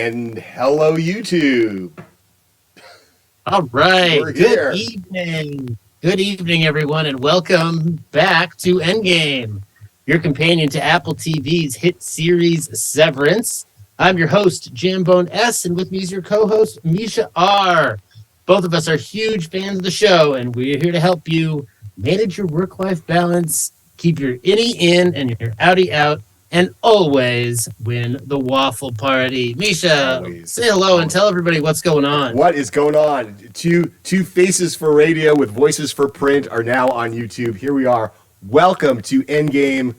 And hello, YouTube. All right. We're here. Good evening. Good evening, everyone, and welcome back to EndGame, your companion to Apple TV's hit series Severance. I'm your host, Jambone S, and with me is your co-host, Misha R. Both of us are huge fans of the show, and we're here to help you manage your work-life balance, keep your innie in and your outie out, and always win the waffle party. Misha, say hello and tell everybody what's going on. What is going on? Two faces for radio with voices for print are now on YouTube. Here we are. Welcome to EndGame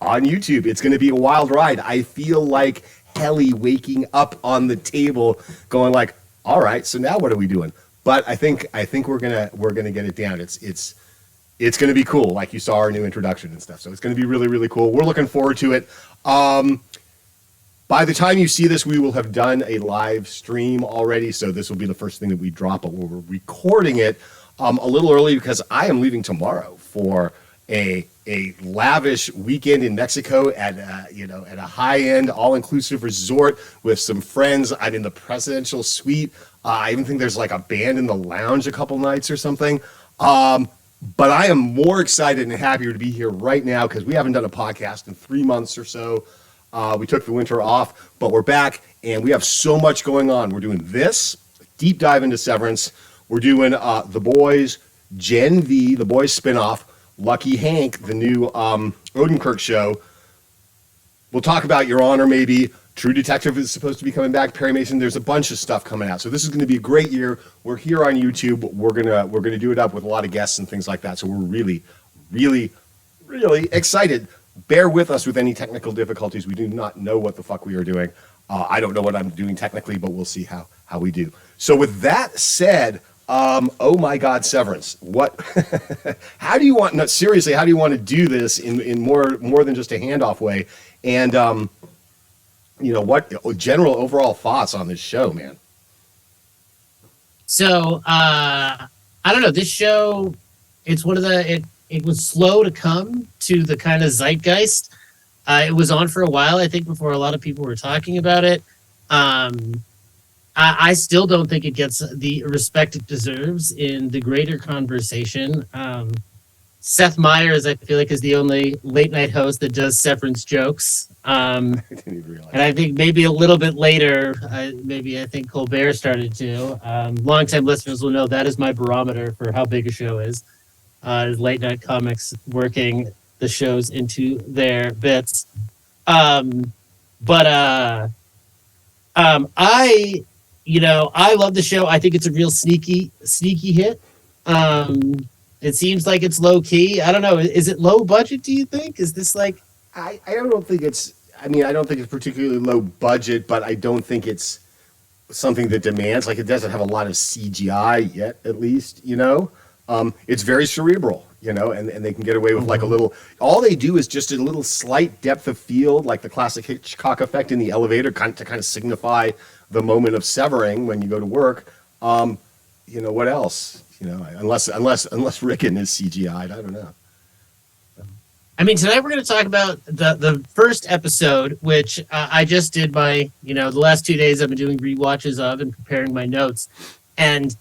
on YouTube. It's going to be a wild ride. I feel like Helly waking up on the table, going like, "All right, so now what are we doing?" But I think we're gonna get it down. It's going to be cool, like you saw our new introduction and stuff. So it's going to be really, really cool. We're looking forward to it. By the time you see this, we will have done a live stream already. So this will be the first thing that we drop, but we're recording it a little early because I am leaving tomorrow for a lavish weekend in Mexico at a high-end, all-inclusive resort with some friends. I'm in the presidential suite. I even think there's like a band in the lounge a couple nights or something. But I am more excited and happier to be here right now because we haven't done a podcast in 3 months or so. We took the winter off, but we're back and we have so much going on. We're doing this, deep dive into Severance. We're doing The Boys, Gen V, The Boys spinoff, Lucky Hank, the new Odenkirk show. We'll talk about Your Honor, maybe. True Detective is supposed to be coming back. Perry Mason. There's a bunch of stuff coming out. So this is going to be a great year. We're here on YouTube. We're gonna do it up with a lot of guests and things like that. So we're really, really, really excited. Bear with us with any technical difficulties. We do not know what the fuck we are doing. I don't know what I'm doing technically, but we'll see how we do. So with that said, oh my God, Severance. What? How do you want? No, seriously, how do you want to do this in more than just a handoff way? And what general overall thoughts on this show, man? So, I don't know. This show, it's one of it was slow to come to the kind of zeitgeist. It was on for a while, I think, before a lot of people were talking about it. I still don't think it gets the respect it deserves in the greater conversation. Seth Meyers, I feel like, is the only late night host that does Severance jokes. I didn't even realize. And I think maybe a little bit later, I think Colbert started to. Longtime listeners will know that is my barometer for how big a show is late night comics working the shows into their bits. I love the show. I think it's a real sneaky hit. It seems like it's low key. I don't know. Is it low budget, do you think? Is this like... I don't think it's particularly low budget, but I don't think it's something that demands, like it doesn't have a lot of CGI yet, at least, It's very cerebral, and they can get away with like a little, all they do is just a little slight depth of field, like the classic Hitchcock effect in the elevator, to kind of signify the moment of severing when you go to work. What else? Unless Rickon is CGI'd, I don't know. I mean, tonight we're going to talk about the first episode, which I just did the last 2 days I've been doing rewatches of and preparing my notes. And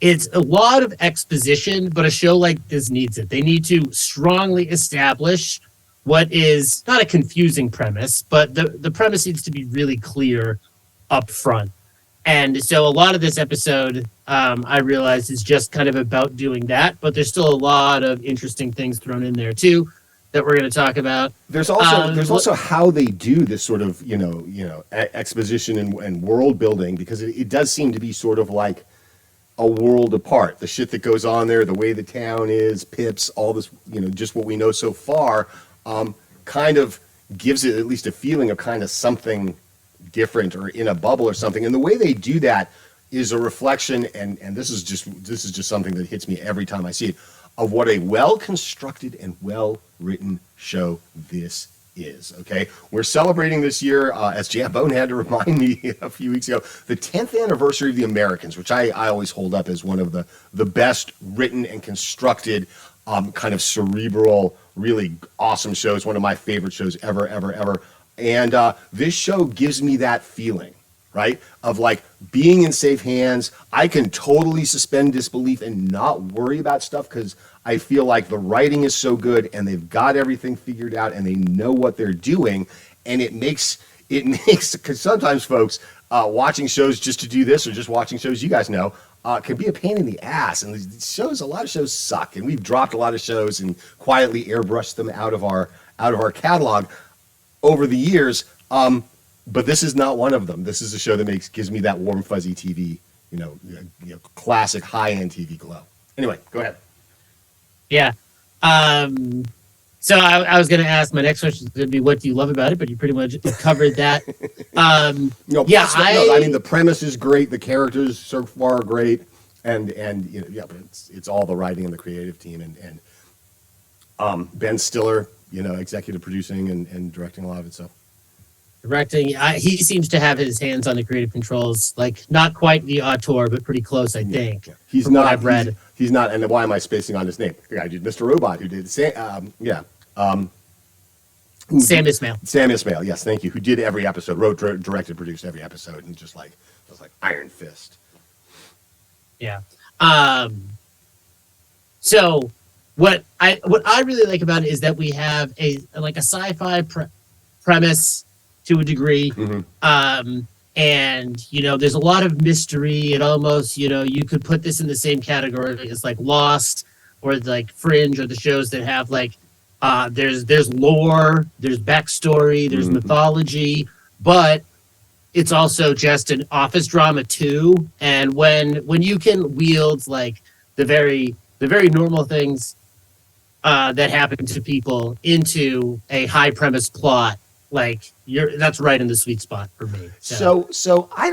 it's a lot of exposition, but a show like this needs it. They need to strongly establish what is not a confusing premise, but the premise needs to be really clear up front. And so a lot of this episode, I realize, is just kind of about doing that, but there's still a lot of interesting things thrown in there too that we're going to talk about. There's also how they do this sort of exposition and world building, because it does seem to be sort of like a world apart. The shit that goes on there, the way the town is, Pips, all this, just what we know so far, kind of gives it at least a feeling of kind of something different or in a bubble or something. And the way they do that is a reflection, and this is just something that hits me every time I see it, of what a well-constructed and well-written show this is. Okay, we're celebrating this year, as Jambone had to remind me a few weeks ago, the 10th anniversary of The Americans, which I always hold up as one of the best written and constructed, kind of cerebral, really awesome shows. One of my favorite shows ever. And this show gives me that feeling. right? Of like being in safe hands. I can totally suspend disbelief and not worry about stuff because I feel like the writing is so good and they've got everything figured out and they know what they're doing. And it makes, because sometimes folks watching shows just to do this or just watching shows, you guys know, can be a pain in the ass. And these shows, a lot of shows suck. And we've dropped a lot of shows and quietly airbrushed them out of our catalog over the years. But this is not one of them. This is a show that gives me that warm, fuzzy TV, classic high-end TV glow. Anyway, go ahead. Yeah. So I was going to ask, my next question is going to be, what do you love about it? But you pretty much covered that. I mean, the premise is great. The characters so far are great. And but it's all the writing and the creative team. And Ben Stiller, executive producing and directing a lot of it. So. Directing, he seems to have his hands on the creative controls, like not quite the auteur, but pretty close, I think. Yeah. He's from not. What I've read. He's not. And why am I spacing on his name? The guy did Mr. Robot, who did Sam Ismail. Sam Ismail, yes, thank you. Who did every episode, wrote, directed, produced every episode, and just like was like Iron Fist. Yeah. So what I really like about it is that we have a sci-fi premise to a degree. Mm-hmm. And there's a lot of mystery. It almost, you could put this in the same category as like Lost or like Fringe, or the shows that have like there's lore, there's backstory, there's Mm-hmm. mythology, but it's also just an office drama too. And when you can wield like the very normal things that happen to people into a high premise plot, like that's right in the sweet spot for me. So I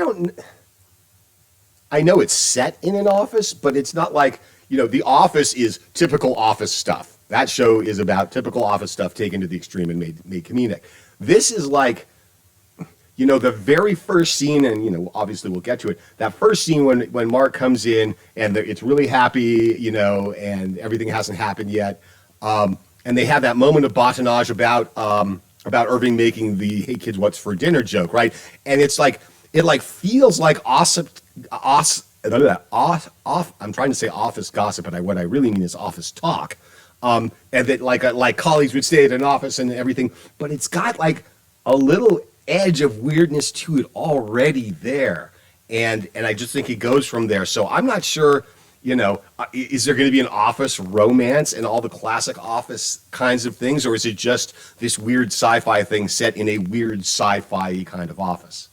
know it's set in an office, but it's not like, The Office is typical office stuff. That show is about typical office stuff taken to the extreme and made comedic. This is like, the very first scene, and obviously we'll get to it. That first scene when Mark comes in and it's really happy, and everything hasn't happened yet, and they have that moment of badinage about Irving making the "Hey kids, what's for dinner" joke, right? And it's like it feels like awesome. I'm trying to say office gossip, but what I really mean is office talk. And that like colleagues would stay at an office and everything, but it's got like a little edge of weirdness to it already there, and I just think it goes from there. So I'm not sure. Is there going to be an office romance and all the classic office kinds of things, or is it just this weird sci-fi thing set in a weird sci-fi kind of office?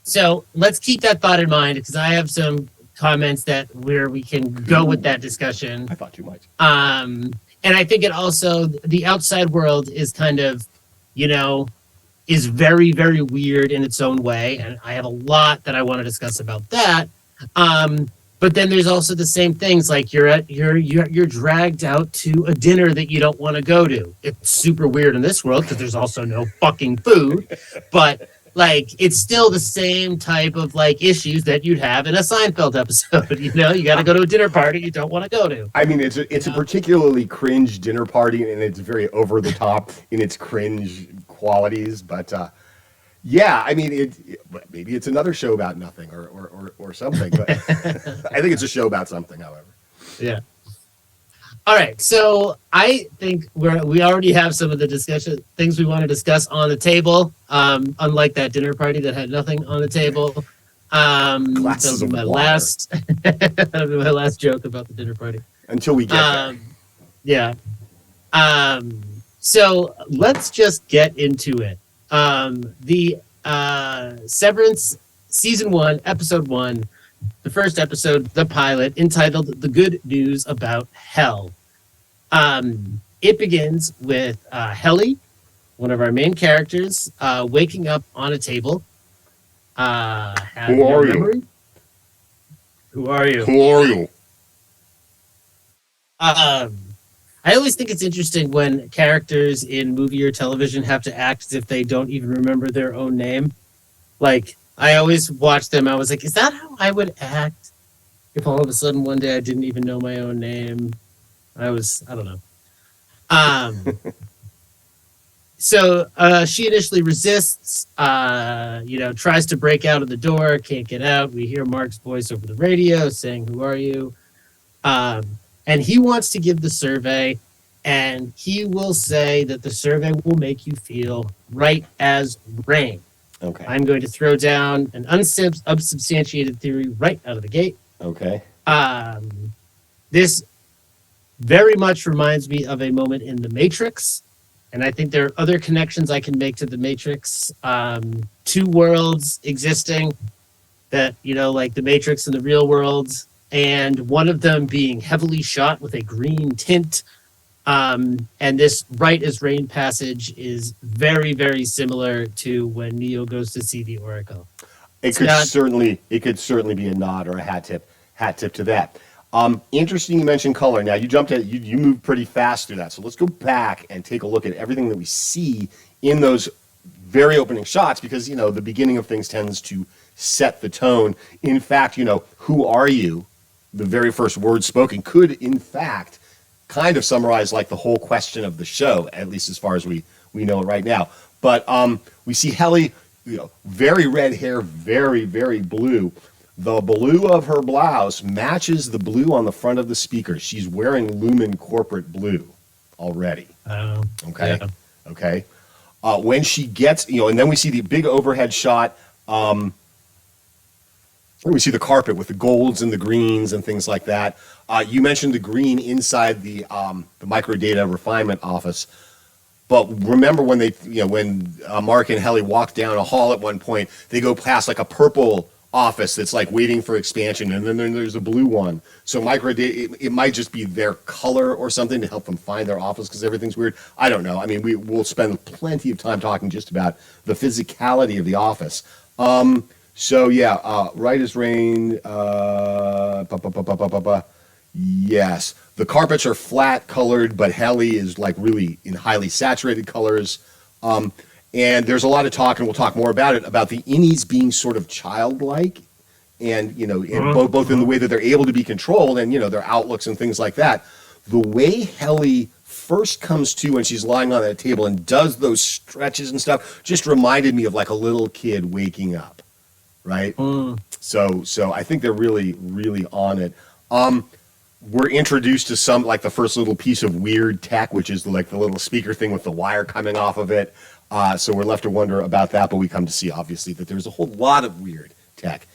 So let's keep that thought in mind, because I have some comments where we can go with that discussion. I thought too much. And I think it also, the outside world is kind of, is very, very weird in its own way. And I have a lot that I want to discuss about that. But then there's also the same things, like you're dragged out to a dinner that you don't want to go to. It's super weird in this world because there's also no fucking food, but like it's still the same type of like issues that you'd have in a Seinfeld episode. You got to go to a dinner party you don't want to go to. I mean, it's a particularly cringe dinner party, and it's very over the top in its cringe qualities, but. Yeah, I mean, maybe it's another show about nothing or something, but I think it's a show about something, however. Yeah. All right, so I think we already have some of the things we want to discuss on the table, unlike that dinner party that had nothing on the table. Glasses of water. That'll be my last joke about the dinner party. Until we get there. Yeah. So let's just get into it. The Severance season 1, episode 1, the first episode, the pilot, entitled "The Good News About Hell." It begins with Helly, one of our main characters, waking up on a table. Who are you? Who are you? Who are you? I always think it's interesting when characters in movie or television have to act as if they don't even remember their own name. Like, I always watch them. I was like, is that how I would act if all of a sudden one day I didn't even know my own name? I don't know. she initially resists, tries to break out of the door, can't get out. We hear Mark's voice over the radio saying, "Who are you?" And he wants to give the survey, and he will say that the survey will make you feel right as rain. Okay. I'm going to throw down an unsubstantiated theory right out of the gate. Okay. This very much reminds me of a moment in The Matrix. And I think there are other connections I can make to The Matrix. Two worlds existing that, like The Matrix and the real world, and one of them being heavily shot with a green tint. And this right as rain passage is very, very similar to when Neo goes to see the Oracle. It could certainly be a nod or a hat tip to that. Interesting you mentioned color. Now you moved pretty fast through that. So let's go back and take a look at everything that we see in those very opening shots, because the beginning of things tends to set the tone. In fact, who are you? The very first word spoken could in fact kind of summarize like the whole question of the show, at least as far as we know it right now. But we see Helly, very red hair, very, very blue. The blue of her blouse matches the blue on the front of the speaker. She's wearing Lumen corporate blue already. Okay. Yeah. Okay. When she gets, and then we see the big overhead shot. We see the carpet with the golds and the greens and things like that. You mentioned the green inside the microdata refinement office. But remember when when Mark and Helly walk down a hall at one point, they go past like a purple office that's like waiting for expansion, and then there's a blue one. So microdata, it might just be their color or something to help them find their office because everything's weird. I don't know. I mean, we'll spend plenty of time talking just about the physicality of the office. So yeah, right as rain. Yes, the carpets are flat colored, but Helly is like really in highly saturated colors. And there's a lot of talk, and we'll talk more about it, about the innies being sort of childlike, and both in the way that they're able to be controlled, and their outlooks and things like that. The way Helly first comes to when she's lying on that table and does those stretches and stuff just reminded me of like a little kid waking up, right? So I think they're really, really on it. We're introduced to some, like the first little piece of weird tech, which is like the little speaker thing with the wire coming off of it. So we're left to wonder about that, but we come to see, obviously, that there's a whole lot of weird tech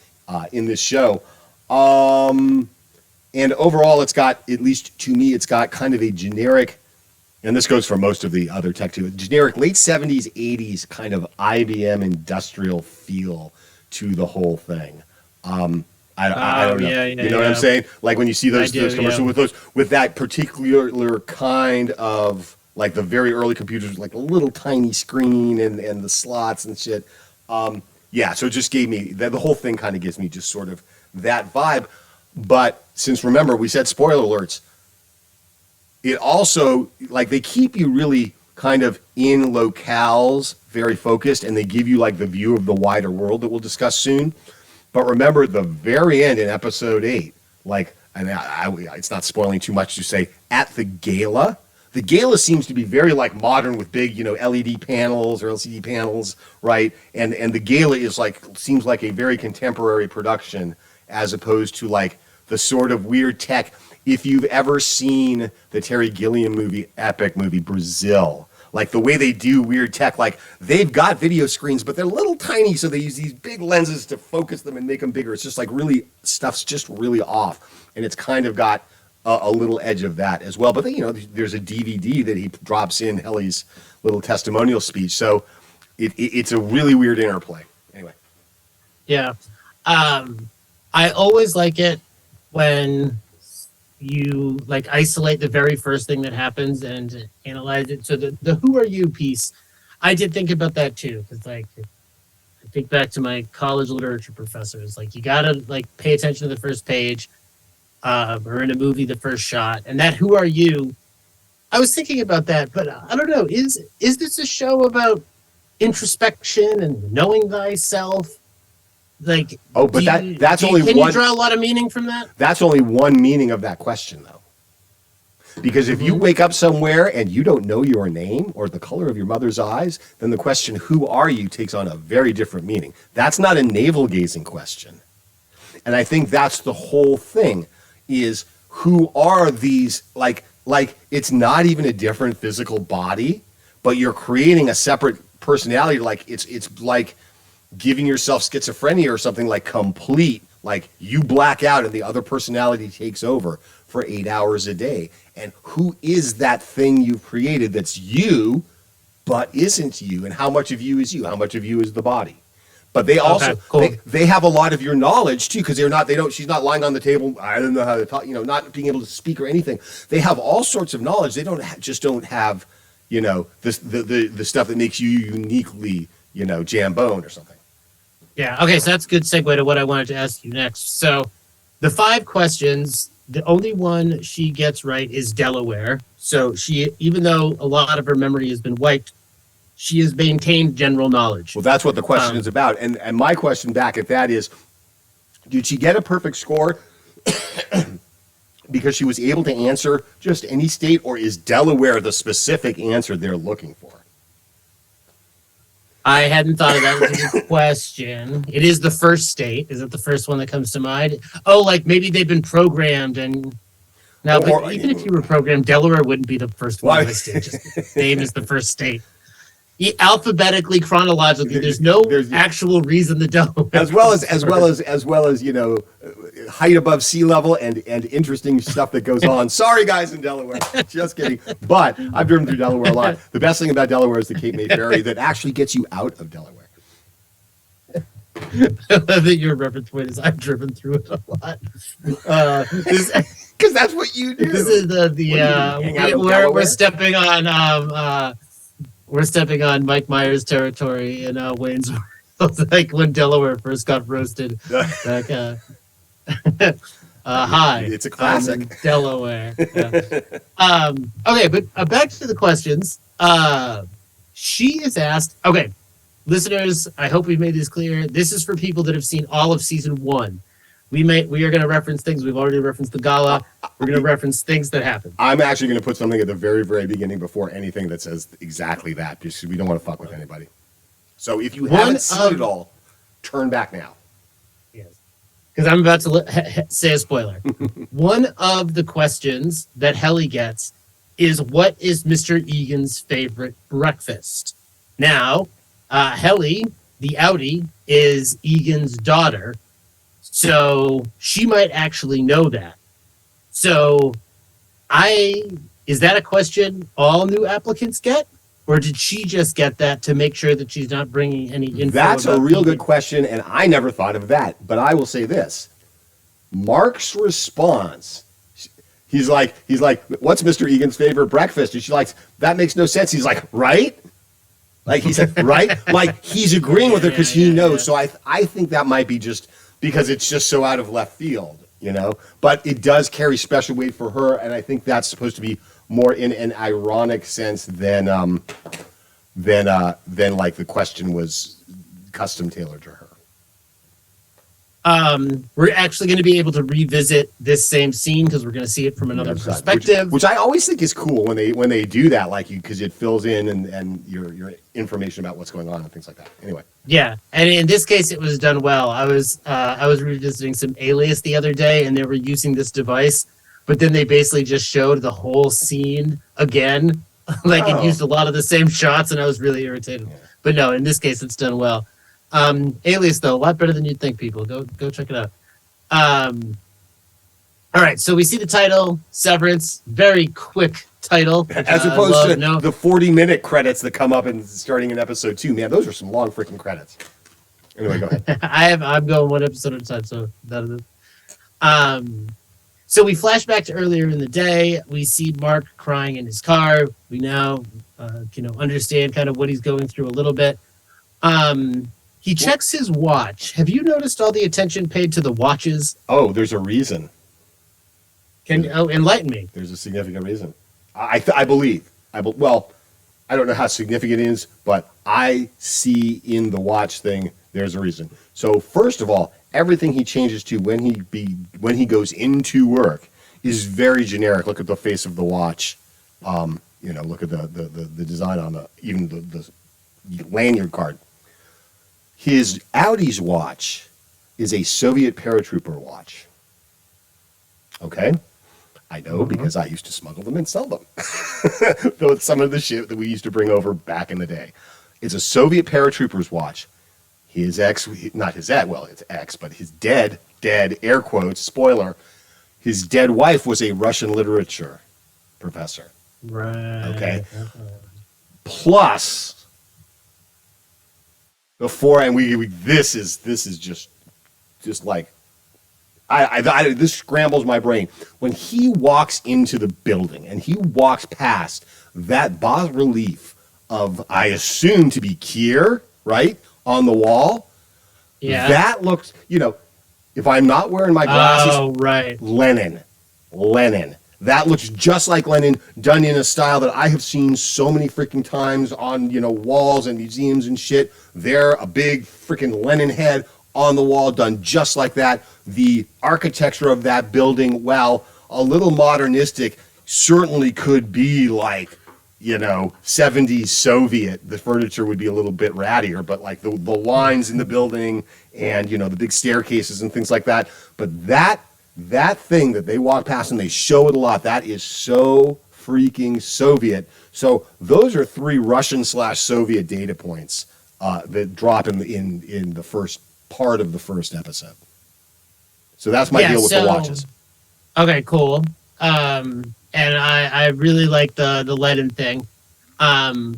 in this show. And overall, it's got, at least to me, it's got kind of a generic, and this goes for most of the other tech too, generic late 70s, 80s kind of IBM industrial feel to the whole thing. I don't know. Yeah, you know what I'm saying? Like when you see those commercials with that particular kind of, like the very early computers, like a little tiny screen and the slots and shit. So it just gave me, the whole thing kind of gives me just sort of that vibe. But since, remember, we said spoiler alerts, it also, like, they keep you really kind of in locales, very focused, and they give you like the view of the wider world that we'll discuss soon. But remember, the very end in episode 8, like, and it's not spoiling too much to say, at the gala, the gala seems to be very like modern with big, LED panels or LCD panels, right? And the gala is like, seems like a very contemporary production as opposed to like the sort of weird tech. If you've ever seen the Terry Gilliam epic movie Brazil, like the way they do weird tech, like they've got video screens, but they're little tiny, so they use these big lenses to focus them and make them bigger. It's just like really, stuff's just really off, and it's kind of got a little edge of that as well. But then, there's a DVD that he drops in Helly's little testimonial speech, so it's a really weird interplay. Anyway. Yeah. I always like it when you like isolate the very first thing that happens and analyze it. So the who are you piece, I did think about that too, because like I think back to my college literature professors, like you gotta like pay attention to the first page, or in a movie the first shot, and that who are you. I was thinking about that, but I don't know, is this a show about introspection and knowing thyself? Like, but that's only one. Can you draw a lot of meaning from that? That's only one meaning of that question, though. Because if you wake up somewhere and you don't know your name or the color of your mother's eyes, then the question, who are you, takes on a very different meaning. That's not a navel-gazing question. And I think that's the whole thing, is who are these, like it's not even a different physical body, but you're creating a separate personality. Like it's like giving yourself schizophrenia or something, like complete, like you black out and the other personality takes over for 8 hours a day. And who is that thing you've created that's you, but isn't you? And how much of you is you? How much of you is the body? But they also, cool. they have a lot of your knowledge too, because she's not lying on the table. I don't know how to talk, not being able to speak or anything. They have all sorts of knowledge. They don't have, the stuff that makes you uniquely, jambone or something. Yeah. Okay. So that's a good segue to what I wanted to ask you next. So the 5 questions, the only one she gets right is Delaware. So even though a lot of her memory has been wiped, she has maintained general knowledge. Well, that's what the question is about. And my question back at that is, did she get a perfect score because she was able to answer just any state, or is Delaware the specific answer they're looking for? I hadn't thought of that as a good question. It is the first state. Is it the first one that comes to mind? Oh, like maybe they've been programmed and... No, but even if you were programmed, Delaware wouldn't be the first one listed. Just name is the first state. Alphabetically, chronologically, there's actual reason the Delaware. As well as height above sea level and interesting stuff that goes on. Sorry, guys in Delaware, just kidding. But I've driven through Delaware a lot. The best thing about Delaware is the Cape May Ferry that actually gets you out of Delaware. I love that your reference point is I've driven through it a lot. Because that's what you do. This is we're stepping on Mike Myers territory in Wayne's World, like when Delaware first got roasted. Like, hi, it's a classic. Delaware. Yeah. Okay, but back to the questions. She is asked. Okay, listeners, I hope we've made this clear. This is for people that have seen all of season 1. We are going to reference things. We've already referenced the gala. We're going to reference things that happen. I'm actually going to put something at the very, very beginning before anything that says exactly that, because we don't want to fuck with anybody. So if you haven't seen it all, turn back now. Yes, because I'm about to say a spoiler. One of the questions that Helly gets is, what is Mr. Egan's favorite breakfast? Now, Helly, the outie, is Egan's daughter. So she might actually know that. So is that a question all new applicants get? Or did she just get that to make sure that she's not bringing any info? That's a real good question, and I never thought of that. But I will say this. Mark's response, he's like, what's Mr. Egan's favorite breakfast? And she's like, that makes no sense. He's like, right? Like he said, right? Like he's agreeing with her because he knows. So I think that might be just... because it's just so out of left field, but it does carry special weight for her. And I think that's supposed to be more in an ironic sense than like the question was custom tailored to her. We're actually going to be able to revisit this same scene because we're going to see it from another perspective, which I always think is cool when they do that, like because it fills in and your information about what's going on and things like that. Anyway. Yeah, and in this case, it was done well. I was revisiting some Alias the other day, and they were using this device, but then they basically just showed the whole scene again. Like it used a lot of the same shots, and I was really irritated. Yeah. But no, in this case, it's done well. Alias, though, a lot better than you'd think, people. Go check it out. All right, so we see the title, Severance, very quick title. As opposed to the 40-minute credits that come up starting in episode 2. Man, those are some long freaking credits. Anyway, go ahead. I'm going one episode at a time, so that is it. So we flash back to earlier in the day. We see Mark crying in his car. We now, understand kind of what he's going through a little bit. He checks his watch. Have you noticed all the attention paid to the watches? Oh, there's a reason. Enlighten me. There's a significant reason. I believe. Well, I don't know how significant it is, but I see in the watch thing, there's a reason. So first of all, everything he changes to when he goes into work is very generic. Look at the face of the watch. Look at the design on the lanyard card. His Audi's watch is a Soviet paratrooper watch. Okay? I know because I used to smuggle them and sell them. Though some of the shit that we used to bring over back in the day. It's a Soviet paratrooper's watch. His ex, not his ex, well, it's ex, but his dead, air quotes, spoiler, his dead wife was a Russian literature professor. Right. Okay. Plus, before, and this is just like, this scrambles my brain. When he walks into the building and he walks past that bas relief of, I assume to be Keir, right, on the wall. Yeah. That looks, if I'm not wearing my glasses, oh, right. Lenin. That looks just like Lenin, done in a style that I have seen so many freaking times on, walls and museums and shit. There, a big freaking Lenin head on the wall, done just like that. The architecture of that building, while a little modernistic, certainly could be like, 70s Soviet. The furniture would be a little bit rattier, but like the lines in the building and, the big staircases and things like that. But that thing that they walk past and they show it a lot, that is so freaking Soviet. So those are 3 Russian/Soviet data points that drop in the first part of the first episode. So that's my deal with the watches. Okay, cool. And I really like the Lenin thing. The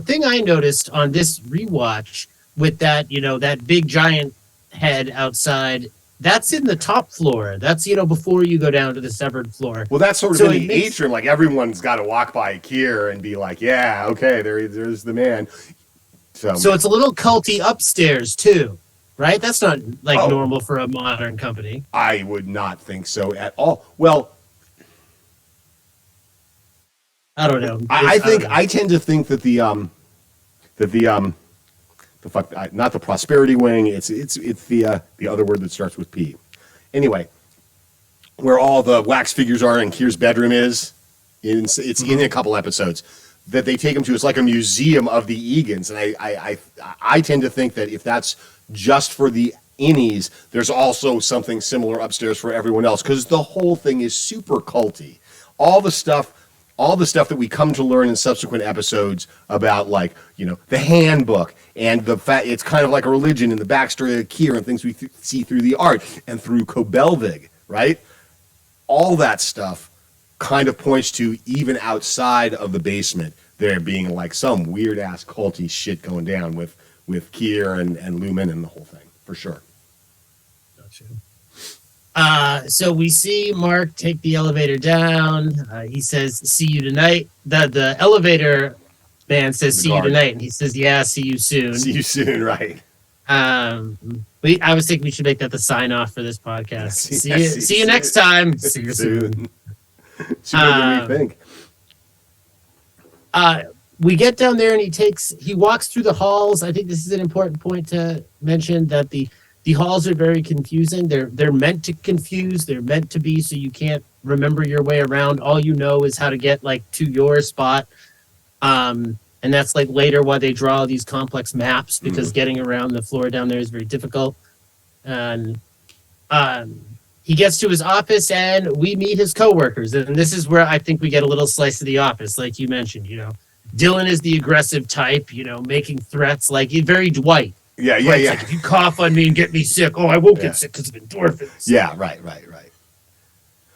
thing I noticed on this rewatch with that, that big giant head outside, that's in the top floor. That's, before you go down to the severed floor. Well, that's sort of in the atrium. Like, everyone's got to walk by Keir and be like, yeah, okay, there's the man. So it's a little culty upstairs, too, right? That's not, normal for a modern company. I would not think so at all. Well, I don't know. I tend to think that not the prosperity wing. It's the other word that starts with P. Anyway, where all the wax figures are and Keir's bedroom is, it's in a couple episodes that they take him to. It's like a museum of the Egans, and I tend to think that if that's just for the innies, there's also something similar upstairs for everyone else, because the whole thing is super culty. All the stuff that we come to learn in subsequent episodes about, like, the handbook and the fact it's kind of like a religion in the backstory of Keir and things we see through the art and through Kobelvig, right? All that stuff kind of points to, even outside of the basement, there being like some weird ass culty shit going down with Keir and Lumen and the whole thing, for sure. So we see Mark take the elevator down. He says, "See you tonight." The elevator man says, "See you tonight," and he says, "Yeah, see you soon." See you soon, right? I was thinking we should make that the sign off for this podcast. See you next time. See you soon. Sooner than we think. We get down there and he walks through the halls. I think this is an important point to mention, that the halls are very confusing. They're meant to confuse. They're meant to be so you can't remember your way around. All you know is how to get to your spot. And that's later why they draw these complex maps, because getting around the floor down there is very difficult. And he gets to his office and we meet his coworkers. And this is where I think we get a little slice of the office, like you mentioned. Dylan is the aggressive type, making threats, very Dwight. Yeah. If you cough on me and get me sick, I won't get sick because of endorphins. Yeah, right.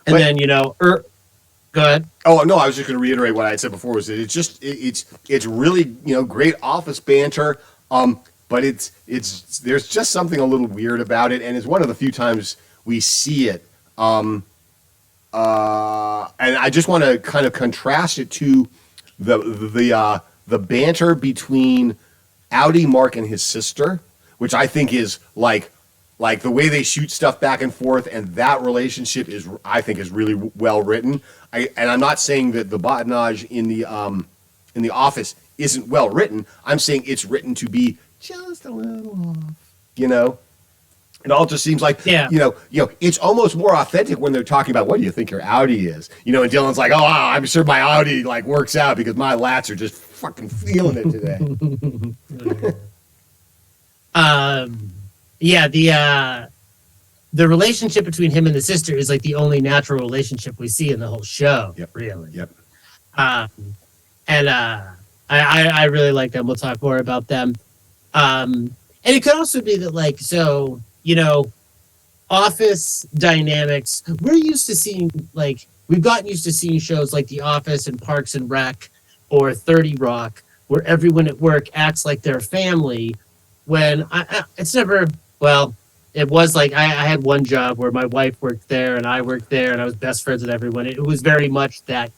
And then, go ahead. Oh, no, I was just going to reiterate what I had said before, was that it's really, great office banter, but there's just something a little weird about it, and it's one of the few times we see it. And I just want to kind of contrast it to the banter between Audi, Mark, and his sister, which I think is like the way they shoot stuff back and forth, and that relationship is really well written. I'm not saying that the badinage in the Office isn't well written. I'm saying it's written to be just a little off, It all just seems like, Yeah. It's almost more authentic when they're talking about what do you think your Audi is, and Dylan's like, oh, wow, I'm sure my Audi like works out because my lats are just fucking feeling it today. Yeah, the relationship between him and the sister is like the only natural relationship we see in the whole show. Yep. Really. Yep. And I really like them. We'll talk more about them. And it could also be that, like, so, office dynamics, we're used to seeing, like, we've gotten used to seeing shows like The Office and Parks and Rec or 30 Rock, where everyone at work acts like their family, when it's never, well, it was like, I had one job where my wife worked there and I worked there and I was best friends with everyone. It was very much that.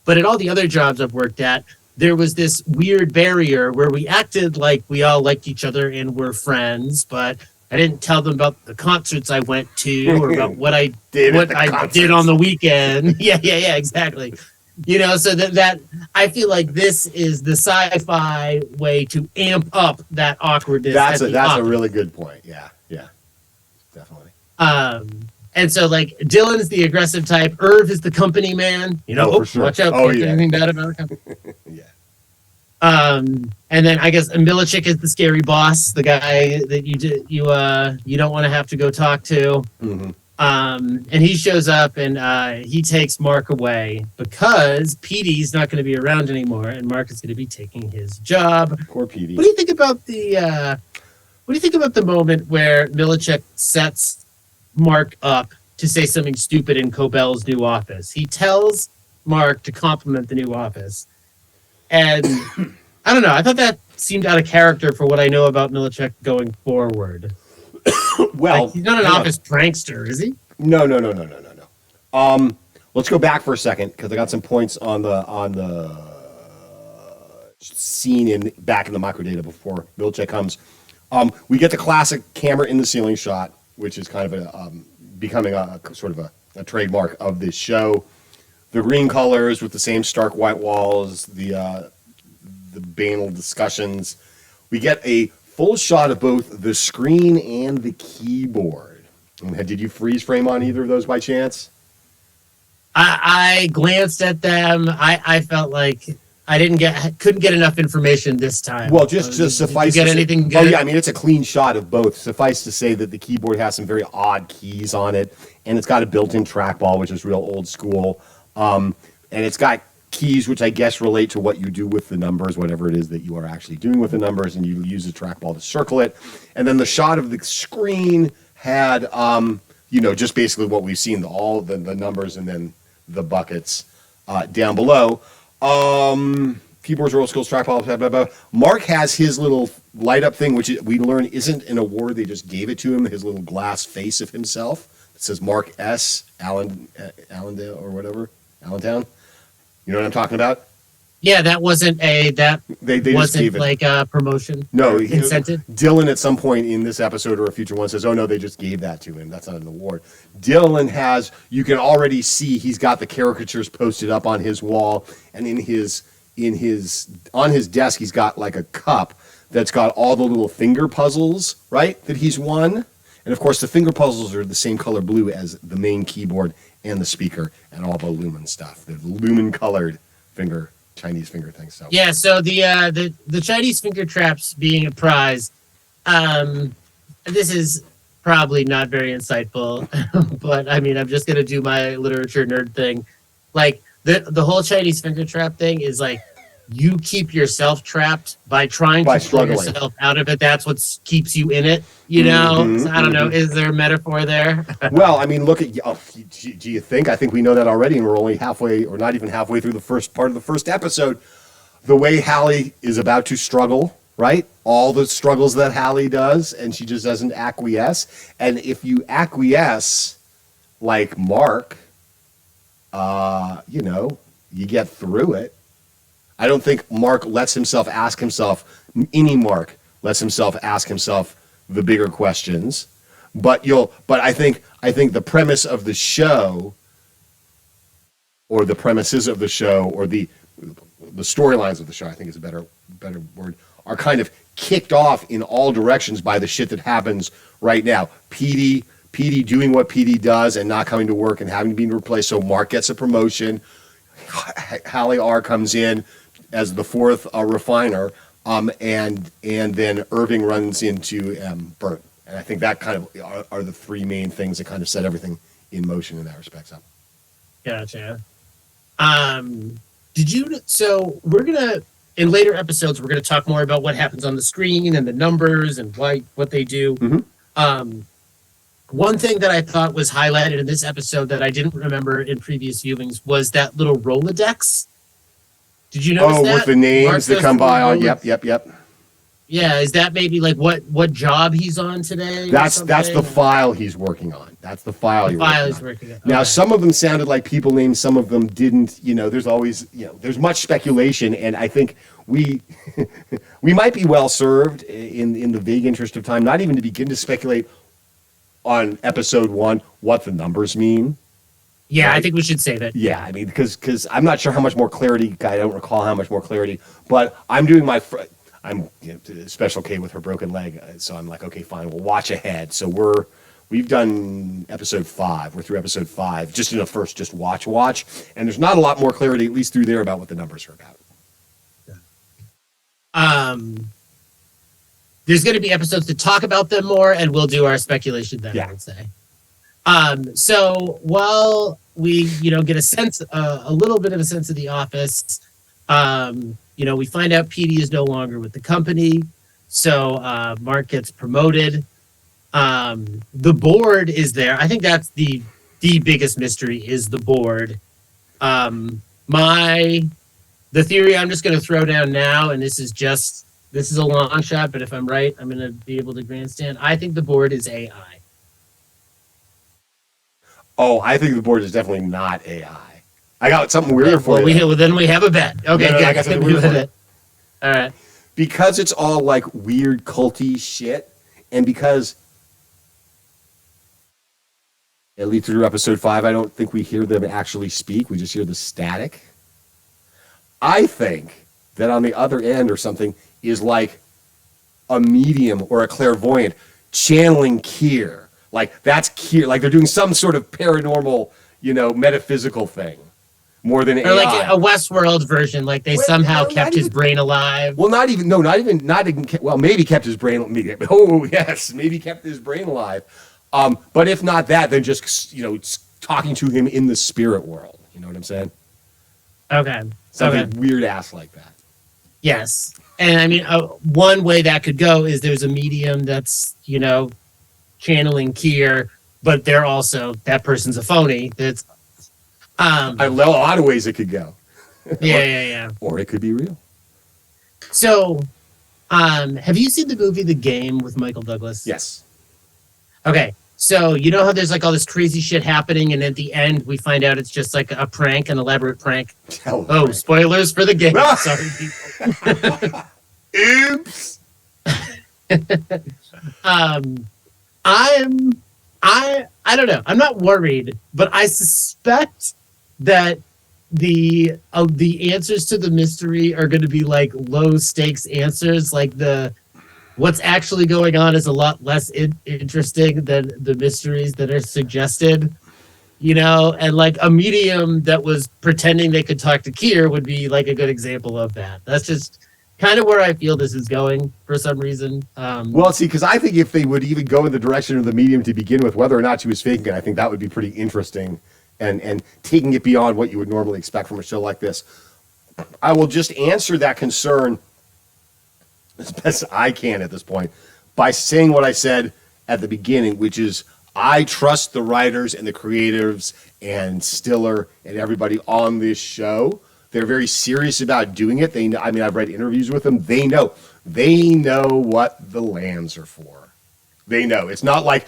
But at all the other jobs I've worked at, there was this weird barrier where we acted like we all liked each other and were friends, but I didn't tell them about the concerts I went to or about what I did on the weekend. Yeah, exactly. So that I feel like this is the sci-fi way to amp up that awkwardness. That's a really good point. Yeah, definitely. And so, like, Dylan's the aggressive type. Irv is the company man. For sure. Watch out. Oh, Can't yeah. do anything bad about it. Yeah. And then I guess Milicic is the scary boss, the guy that you don't want to have to go talk to. Mm-hmm. And he shows up and he takes Mark away because Petey's not going to be around anymore, and Mark is going to be taking his job. Poor Petey. What do you think about the moment where Milicic sets Mark up to say something stupid in Cobell's new office? He tells Mark to compliment the new office. And I don't know. I thought that seemed out of character for what I know about Milicic going forward. Well, like, he's not an office prankster, is he? No. Let's go back for a second because I got some points on the scene back in the microdata before Milicic comes. We get the classic camera in the ceiling shot, which is kind of becoming a sort of a trademark of this show. The green colors with the same stark white walls, the banal discussions. We get a full shot of both the screen and the keyboard. Did you freeze frame on either of those by chance? I glanced at them. I felt like I couldn't get enough information this time. Well, just suffice. Did you get anything good? Oh yeah, I mean it's a clean shot of both. Suffice to say that the keyboard has some very odd keys on it, and it's got a built-in trackball, which is real old school. And it's got keys which I guess relate to what you do with the numbers, whatever it is that you are actually doing with the numbers, and you use the trackball to circle it. And then the shot of the screen had, just basically what we've seen, all the numbers and then the buckets down below. Keyboards, roll skills, trackball, blah, blah, blah. Mark has his little light up thing, which we learn isn't an award. They just gave it to him, his little glass face of himself. It says Mark S. Allendale or whatever. Allentown. You know what I'm talking about? Yeah, that wasn't they wasn't gave it. Like a promotion. No, incentive. Dylan at some point in this episode or a future one says, "Oh no, they just gave that to him. That's not an award." Dylan has. You can already see he's got the caricatures posted up on his wall, and on his desk he's got like a cup that's got all the little finger puzzles, right? That he's won, and of course the finger puzzles are the same color blue as the main keyboard and the speaker and all the lumen stuff. The lumen colored Chinese finger things. So yeah, so the Chinese finger traps being a prize. This is probably not very insightful, but I mean, I'm just gonna do my literature nerd thing. Like the whole Chinese finger trap thing is like you keep yourself trapped by trying to pull yourself out of it. That's what keeps you in it. So I don't know. Is there a metaphor there? Well, I mean, look at. Do you think? I think we know that already, and we're only halfway, or not even halfway through the first part of the first episode. The way Hallie is about to struggle, right? All the struggles that Hallie does, and she just doesn't acquiesce. And if you acquiesce, like Mark, you get through it. I don't think Mark lets himself ask himself the bigger questions. But I think the premise of the show, or the premises of the show, or the storylines of the show, I think is a better word, are kind of kicked off in all directions by the shit that happens right now. PD doing what PD does and not coming to work and having been replaced. So Mark gets a promotion. Hallie R comes in as the fourth refiner, and then Irving runs into Bert. And I think that kind of are the three main things that kind of set everything in motion in that respect. So. Gotcha. So we're gonna, in later episodes, we're gonna talk more about what happens on the screen and the numbers and what they do. Mm-hmm. One thing that I thought was highlighted in this episode that I didn't remember in previous viewings was that little Rolodex. Did you notice that? With the names that come by on. Yep. Yeah, is that maybe like what job he's on today? That's the file he's working on. That's the file he's working on. Now, some of them sounded like people names, some of them didn't. There's always, there's much speculation, and I think we we might be well served in the vague interest of time, not even to begin to speculate on episode 1 what the numbers mean. Yeah, right? I think we should say that. Yeah, I mean, because I'm not sure how much more clarity. I don't recall how much more clarity, but I'm doing my. I'm Special K with her broken leg, so I'm like, okay, fine, we'll watch ahead. So we've done episode 5. We're through episode 5, just in a first, just watch, and there's not a lot more clarity, at least through there, about what the numbers are about. There's going to be episodes to talk about them more, and we'll do our speculation then. Yeah. I would say. So while we, get a sense, a little bit of a sense of the office. We find out PD is no longer with the company, so Mark gets promoted. The board is there. I think that's the biggest mystery is the board. The theory I'm just going to throw down now, and this is a long shot, but if I'm right, I'm going to be able to grandstand. I think the board is AI. Oh, I think the board is definitely not AI. I got something weirder for you. Then we have a bet. Okay, I got something weird for you. All right. Because it's all like weird culty shit, and because at least through episode 5, I don't think we hear them actually speak. We just hear the static. I think that on the other end or something is like a medium or a clairvoyant channeling Keir. Like that's Keir. Like they're doing some sort of paranormal, metaphysical thing. More than AI. Or like a Westworld version, like they somehow kept his brain alive. Well, not even, maybe kept his brain, oh yes, maybe kept his brain alive. But if not that, then just, talking to him in the spirit world. You know what I'm saying? Okay. Something weird ass like that. Yes. And I mean, one way that could go is there's a medium that's, channeling Keir, but they're also, that person's a phony. That's, a lot of ways it could go. Yeah. Or it could be real. So, have you seen the movie The Game with Michael Douglas? Yes. Okay. So, you know how there's like all this crazy shit happening, and at the end we find out it's just like a prank, an elaborate prank. Prank. Spoilers for The Game. Sorry, people. Oops. I don't know. I'm not worried, but I suspect that the answers to the mystery are going to be like low stakes answers. Like what's actually going on is a lot less interesting than the mysteries that are suggested. And like a medium that was pretending they could talk to Keir would be like a good example of that. That's just kind of where I feel this is going for some reason. Well, see, because I think if they would even go in the direction of the medium to begin with, whether or not she was faking it, I think that would be pretty interesting and taking it beyond what you would normally expect from a show like this. I will just answer that concern as best I can at this point by saying what I said at the beginning, which is I trust the writers and the creatives and Stiller and everybody on this show. They're very serious about doing it. I've read interviews with them. They know what the lands are for. They know. It's not like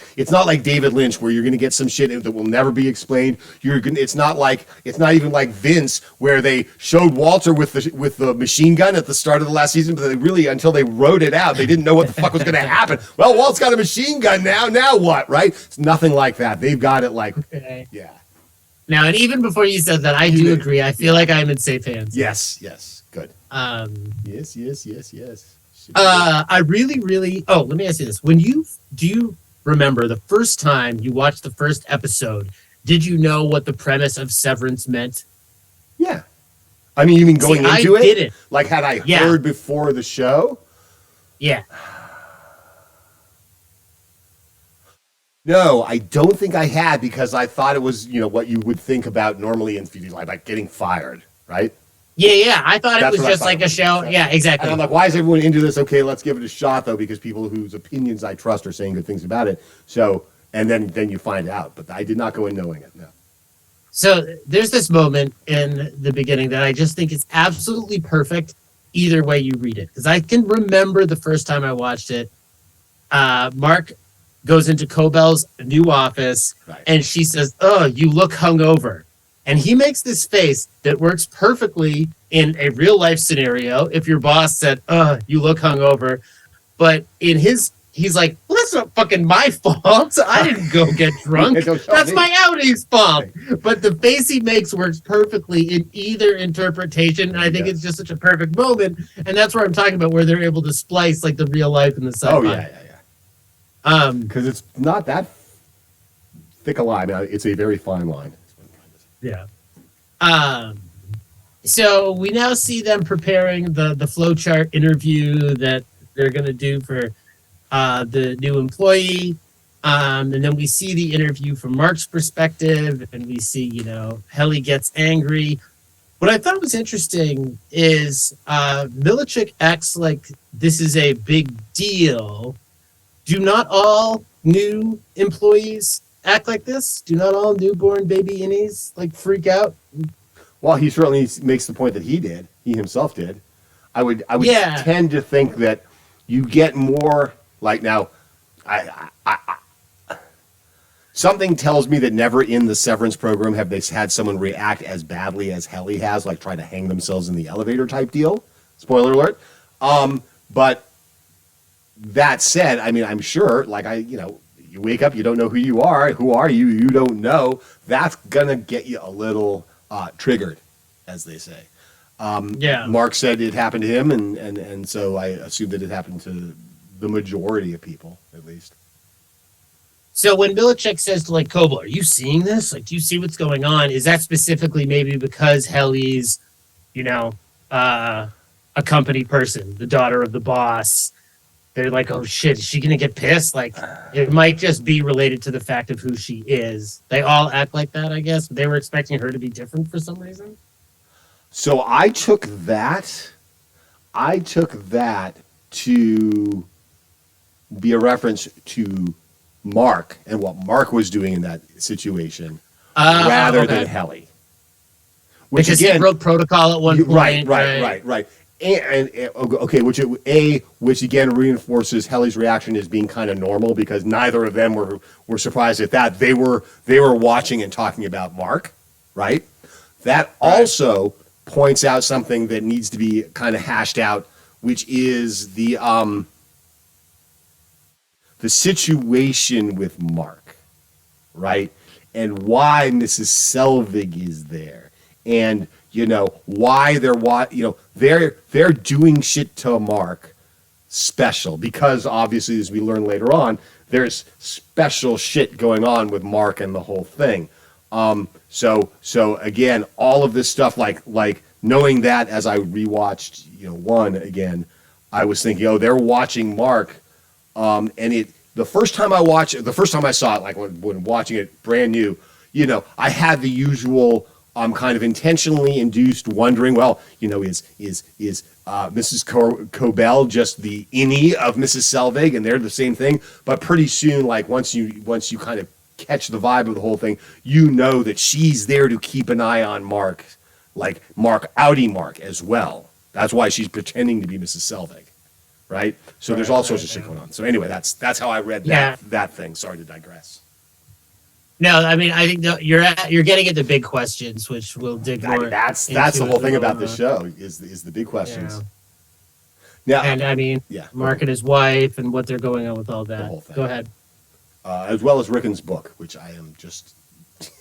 David Lynch where you're going to get some shit that will never be explained. It's not even like Vince where they showed Walter with the machine gun at the start of the last season, but they really, until they wrote it out, they didn't know what the fuck was going to happen. Well, Walt's got a machine gun now. Now what? Right? It's nothing like that. They've got it like, okay. Yeah. Now, and even before you said that, I do agree. I feel like I'm in safe hands. Yes, good. Yes. I really, really. Oh, let me ask you this: do remember the first time you watched the first episode, did you know what the premise of Severance meant? Yeah. I mean, you mean going into it? Didn't. Like, had I heard before the show? Yeah. No, I don't think I had, because I thought it was, what you would think about normally in TV, like getting fired, right? Yeah. I thought it was just like a show. Yeah, exactly. And I'm like, why is everyone into this? Okay, let's give it a shot, though, because people whose opinions I trust are saying good things about it. So, and then you find out. But I did not go in knowing it, no. So there's this moment in the beginning that I just think is absolutely perfect either way you read it. Because I can remember the first time I watched it, Mark goes into Cobell's new office, Right. and she says, "Oh, you look hungover." And he makes this face that works perfectly in a real life scenario if your boss said, "Oh, you look hungover." But in he's like, "Well, that's not fucking my fault. I didn't go get drunk. That's my Audi's fault." But the face he makes works perfectly in either interpretation. And I think it's just such a perfect moment. And that's where I'm talking about, where they're able to splice like the real life and the sci-fi. Oh, yeah. Because it's not that thick a line. It's a very fine line. Yeah. So we now see them preparing the flowchart interview that they're going to do for the new employee. And then we see the interview from Mark's perspective, and we see, Helly gets angry. What I thought was interesting is Milichik acts like this is a big deal. Do not all new employees act like this? Do not all newborn baby innies freak out? Well, he certainly makes the point that he himself did. I would tend to think that you get more now. Something tells me that never in the Severance program have they had someone react as badly as Helly has, like trying to hang themselves in the elevator type deal. Spoiler alert. But that said, I mean, I'm sure, you wake up, you don't know who you are. Who are you? You don't know. That's gonna get you a little triggered, as they say. Mark said it happened to him, and so I assume that it happened to the majority of people, at least. So when Milichik says to Koval, "Are you seeing this? Do you see what's going on?" Is that specifically maybe because Helly's, a company person, the daughter of the boss? They're like, "Oh shit, is she gonna get pissed?" It might just be related to the fact of who she is. They all act like that, I guess. But they were expecting her to be different for some reason. So I took that to be a reference to Mark and what Mark was doing in that situation, rather than Helly. Which because he broke protocol at one point. Right. And okay, which again reinforces Helly's reaction as being kind of normal, because neither of them were surprised at that. They were watching and talking about Mark, right? That also points out something that needs to be kind of hashed out, which is the situation with Mark, right? And why Mrs. Selvig is there, and why they're doing shit to Mark special, because obviously, as we learn later on, there's special shit going on with Mark and the whole thing. So again, all of this stuff, like knowing that as I rewatched, one again, I was thinking, oh, they're watching Mark, and the first time I saw it, when watching it brand new, I had the usual kind of intentionally induced wondering, well, is Mrs. Cobell just the innie of Mrs. Selvig, and they're the same thing? But pretty soon, once you kind of catch the vibe of the whole thing, that she's there to keep an eye on Mark, Audi Mark as well. That's why she's pretending to be Mrs. Selvig, right? So there's all sorts of shit going on. So anyway, that's how I read that thing. Sorry to digress. No, I mean, I think you're getting at the big questions, which we'll dig more. That's the whole thing about this show is the big questions. Yeah. Now, and I mean, Mark and his wife and what they're going on with all that. The whole thing. Go ahead. As well as Rickon's book, which I am just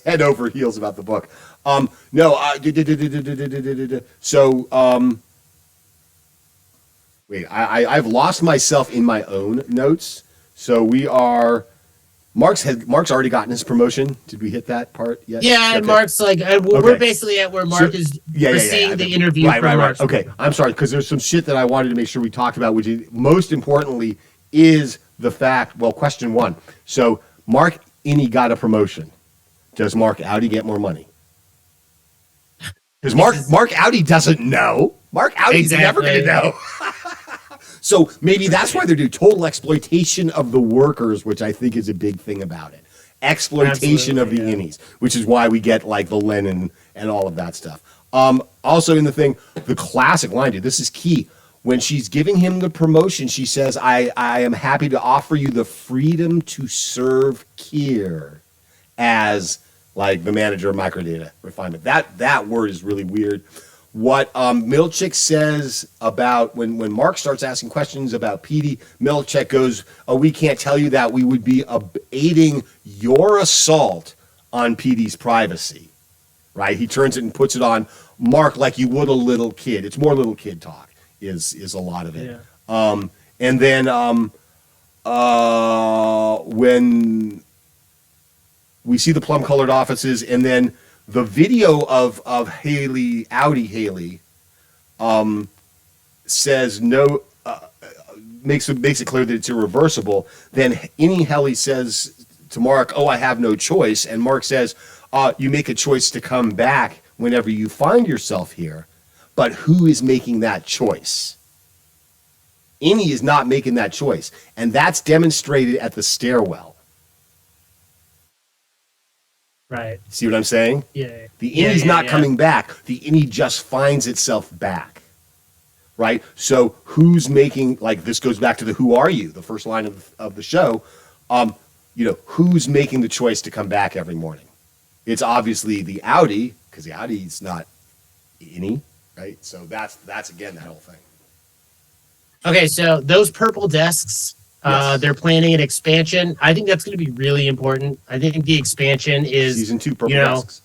head over heels about the book. So wait, I've lost myself in my own notes. So we are Mark's already gotten his promotion. Did we hit that part yet? Yeah, and Mark's like, we're basically at where Mark is seeing the interview from Mark. Okay, I'm sorry, because there's some shit that I wanted to make sure we talked about, which is, most importantly, is the fact, well, question one. So Mark Innie got a promotion. Does Mark Audi get more money? Because Mark Audi doesn't know. Mark Audi's never going to know. So maybe that's why they're doing total exploitation of the workers, which I think is a big thing about it. Exploitation of the innies, which is why we get like the Lenin and all of that stuff. Also in the thing, the classic line, dude, this is key. When she's giving him the promotion, she says, I am happy to offer you the freedom to serve Keir as like the manager of microdata refinement. That word is really weird. What Milchick says about when Mark starts asking questions about PD, Milchick goes, "Oh, we can't tell you that. We would be aiding your assault on PD's privacy." Right? He turns it and puts it on Mark like you would a little kid. It's more little kid talk is a lot of it. Yeah. And then when we see the plum-colored offices, and then the video of Audi Haley says no, makes it clear that it's irreversible. Then Innie Haley says to Mark, "Oh, I have no choice," and Mark says, "You make a choice to come back whenever you find yourself here, but who is making that choice?" Innie is not making that choice, and that's demonstrated at the stairwell. Right. See what I'm saying? Yeah. The Innie's not coming back. The Innie just finds itself back. Right? So who's making, like, this goes back to the "who are you?" the first line of the show. Who's making the choice to come back every morning? It's obviously the Audi, because the Audi's not Innie, right? So that's again that whole thing. Okay, so those purple desks, they're planning an expansion. I think that's going to be really important. I think the expansion is season 2 purple desks.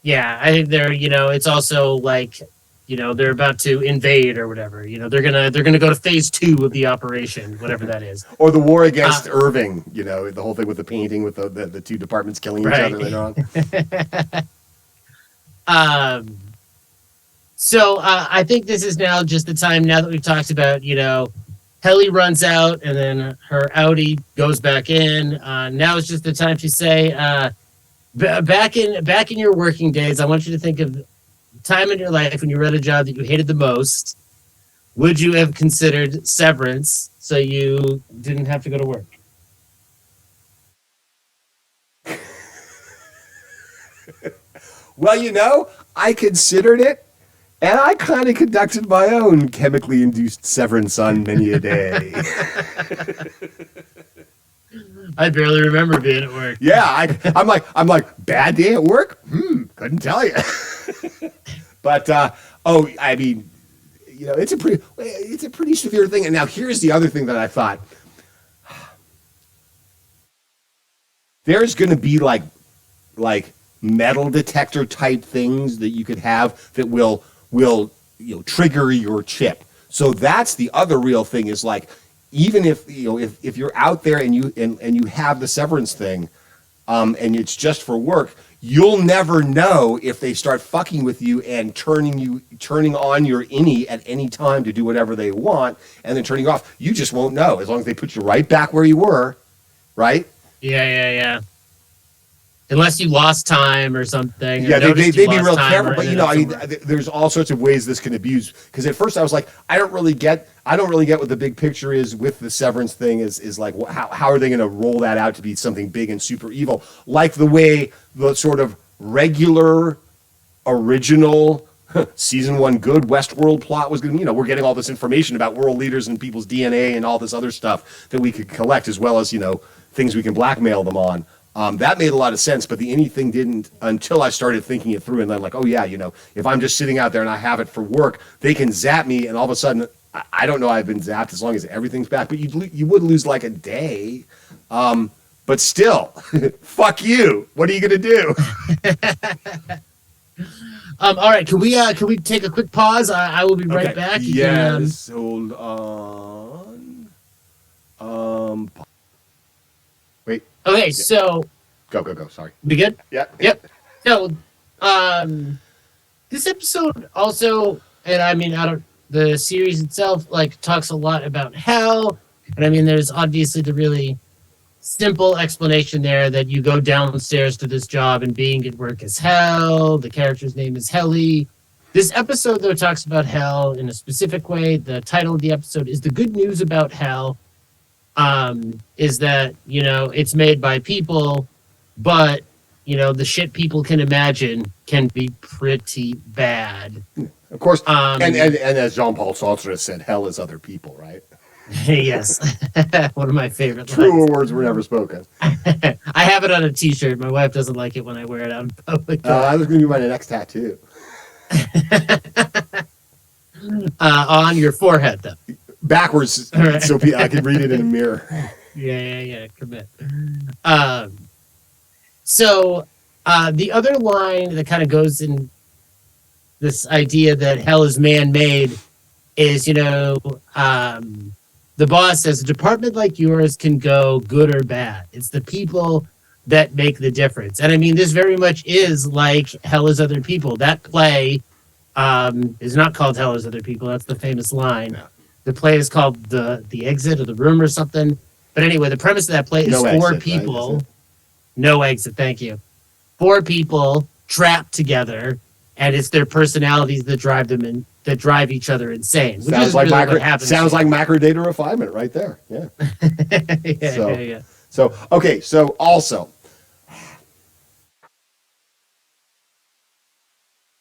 Yeah, I think they're, it's also like, they're about to invade or whatever. They're gonna go to phase 2 of the operation, whatever that is. Or the war against Irving. The whole thing with the painting with the two departments killing each other later on. So I think this is now just the time, now that we've talked about, Helly runs out and then her Audi goes back in. Now is just the time to say, back in your working days, I want you to think of the time in your life when you were at a job that you hated the most. Would you have considered severance so you didn't have to go to work? Well, I considered it. And I kind of conducted my own chemically induced severance on many a day. I barely remember being at work. Yeah, I'm like, bad day at work? Couldn't tell you. But I mean, it's a pretty severe thing. And now here's the other thing that I thought. There's going to be like metal detector type things that you could have that will trigger your chip. So that's the other real thing, is like, even if you're out there and you have the severance thing, and it's just for work, you'll never know if they start fucking with you and turning on your Innie at any time to do whatever they want, and then turning you off. You just won't know, as long as they put you right back where you were, right? Yeah. Unless you lost time or something. Yeah, they'd be real careful. But there's all sorts of ways this can abuse. Because at first I was like, I don't really get what the big picture is with the severance thing. Is like, how are they going to roll that out to be something big and super evil, like the way the sort of regular, original season 1 good Westworld plot was going to. We're getting all this information about world leaders and people's DNA and all this other stuff that we could collect, as well as things we can blackmail them on. That made a lot of sense, but the anything didn't, until I started thinking it through, and then like, oh yeah, if I'm just sitting out there and I have it for work, they can zap me, and all of a sudden, I don't know I've been zapped as long as everything's back, but you would lose like a day. But still, fuck you. What are you gonna do? All right, can we take a quick pause? I will be right back. Yes, hold on. Wait Okay, so Go. Sorry. we good? Yeah. Yep. So, this episode also, and I mean, out of the series itself, like talks a lot about hell, and I mean, there's obviously the really simple explanation there that you go downstairs to this job and being at work is hell. The character's name is Helly. This episode, though, talks about hell in a specific way. The title of the episode is "The Good News About Hell." Is that, it's made by people, but the shit people can imagine can be pretty bad. Of course, and as Jean-Paul Sartre said, hell is other people, right? Yes. One of my favorite Truer lines. words were never spoken. I have it on a t-shirt. My wife doesn't like it when I wear it out in public. That was going to be my next tattoo. On your forehead, though. Backwards, Right. so I can read it in a mirror. Yeah. Commit. So the other line that kind of goes in this idea that hell is man-made is, the boss says a department like yours can go good or bad. It's the people that make the difference. And I mean, this very much is like Hell is Other People. That play is not called Hell is Other People. That's the famous line. Yeah. The play is called the Exit or the Room or something. But anyway, the premise of that play is No four exit, people. right? No exit, thank you. Four people trapped together, and it's their personalities that drive them in, that drive each other insane. Which Sounds is like really what happens. macro data refinement right there. Yeah. Yeah. So okay. So also,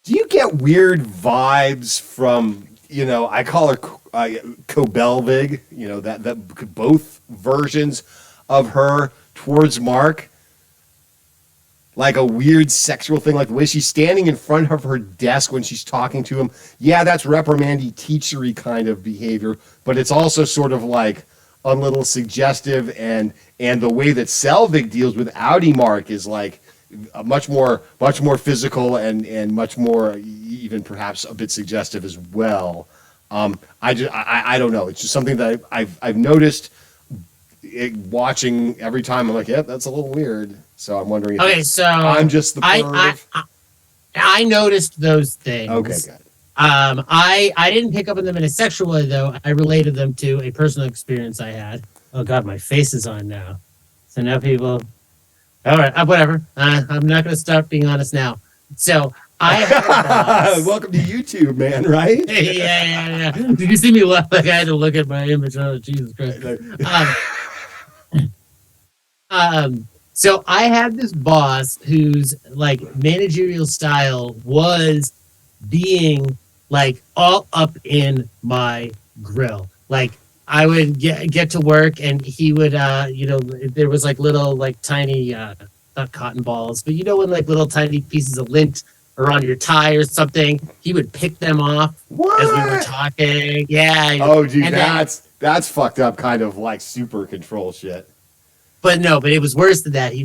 do you get weird vibes from I call her Kobelvig, that both versions of her towards Mark, like a weird sexual thing, like the way she's standing in front of her desk when she's talking to him. Yeah, that's reprimandy, teachery kind of behavior, but it's also sort of like a little suggestive, and the way that Selvig deals with Audi Mark is like a much more physical and much more even perhaps a bit suggestive as well. I don't know. It's just something that I've noticed watching every time. I'm like, yeah, that's a little weird. So I'm wondering. Okay, so I'm just the perv. I noticed those things. Okay, good. I didn't pick up on them in a sexual way, though. I related them to a personal experience I had. Oh God, my face is on now. So now people. All right, whatever. I'm not going to stop being honest now. So welcome to YouTube, man. Right? Yeah. Did you see me laugh? Like I had to look at my image. Oh, Jesus Christ. So I had this boss whose like managerial style was being like all up in my grill. Like I would get to work and he would, there was like little like tiny, not cotton balls, but when like little tiny pieces of lint are on your tie or something, he would pick them off as we were talking. Yeah. Oh, dude, and that's fucked up kind of like super control shit. But it was worse than that. He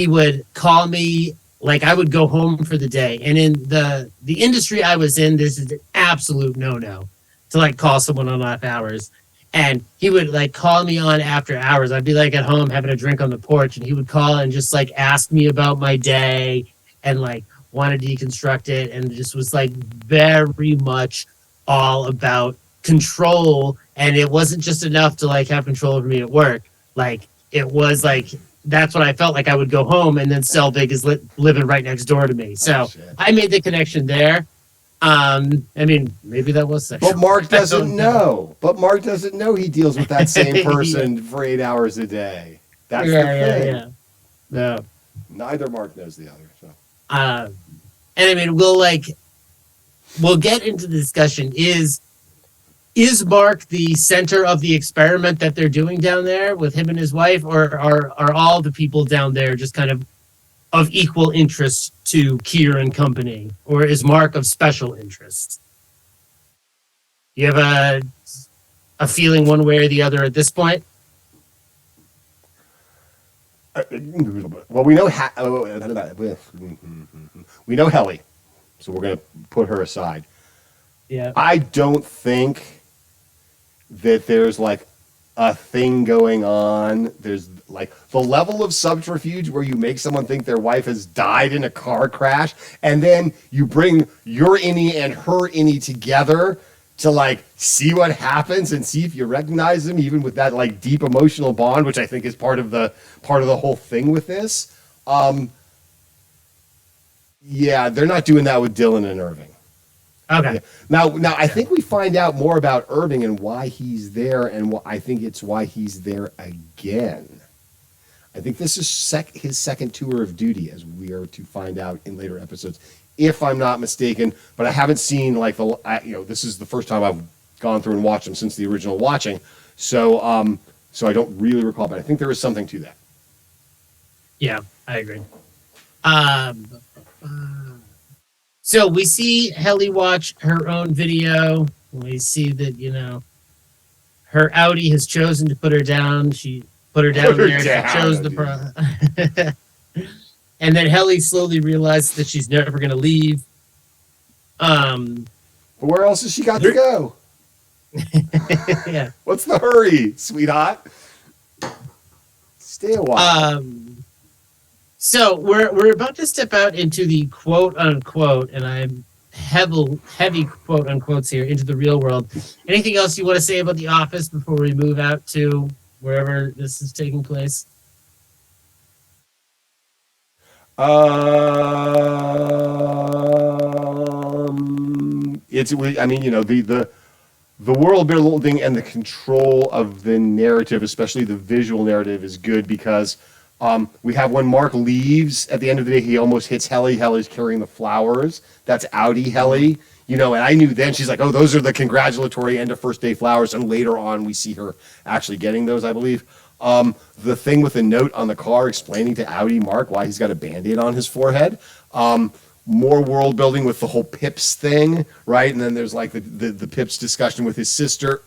would call me, like I would go home for the day. And in the industry I was in, this is an absolute no-no to like call someone on off hours. And he would like call me on after hours. I'd be like at home having a drink on the porch and he would call and just like ask me about my day and like want to deconstruct it. And just was like very much all about control. And it wasn't just enough to like have control over me at work. Like, it was like, that's what I felt like. I would go home and then Selvig is living right next door to me. So I made the connection there. I mean, maybe that was sexual. But Mark doesn't know. He deals with that same person for 8 hours a day. That's the thing. Yeah. No. Neither Mark knows the other. So. And I mean, we'll get into the discussion. Is Mark the center of the experiment that they're doing down there with him and his wife, or are all the people down there just kind of equal interest to Keir and company, or is Mark of special interest? You have a feeling one way or the other at this point? Well, we know we know Helly, so we're going to put her aside. Yeah. I don't think that there's like a thing going on. There's like the level of subterfuge where you make someone think their wife has died in a car crash, and then you bring your innie and her innie together to like see what happens and see if you recognize them, even with that like deep emotional bond, which I think is part of the whole thing with this. Yeah, they're not doing that with Dylan and Irving. Okay. Yeah. Now I think we find out more about Irving and why he's there, and I think it's why he's there again. I think this is his second tour of duty, as we are to find out in later episodes, if I'm not mistaken. But I haven't seen like this is the first time I've gone through and watched them since the original watching, so I don't really recall, but I think there is something to that. Yeah, I agree. So we see Helly watch her own video. We see that, her Audi has chosen to put her down. She put her down there. She chose the and then Helly slowly realizes that she's never going to leave. But where else has she got to go? Yeah. What's the hurry, sweetheart? Stay a while. So we're about to step out into the quote unquote, and I'm heavy quote unquotes here, into the real world. Anything else you want to say about The Office before we move out to wherever this is taking place? The world building and the control of the narrative, especially the visual narrative, is good because we have when Mark leaves at the end of the day, he almost hits Helly. Helly's carrying the flowers. That's Audi Helly. And I knew then, she's like, oh, those are the congratulatory end of first day flowers. And later on, we see her actually getting those, I believe. The thing with the note on the car explaining to Audi Mark why he's got a Band-Aid on his forehead. More world building with the whole Pips thing, right? And then there's like the Pips discussion with his sister.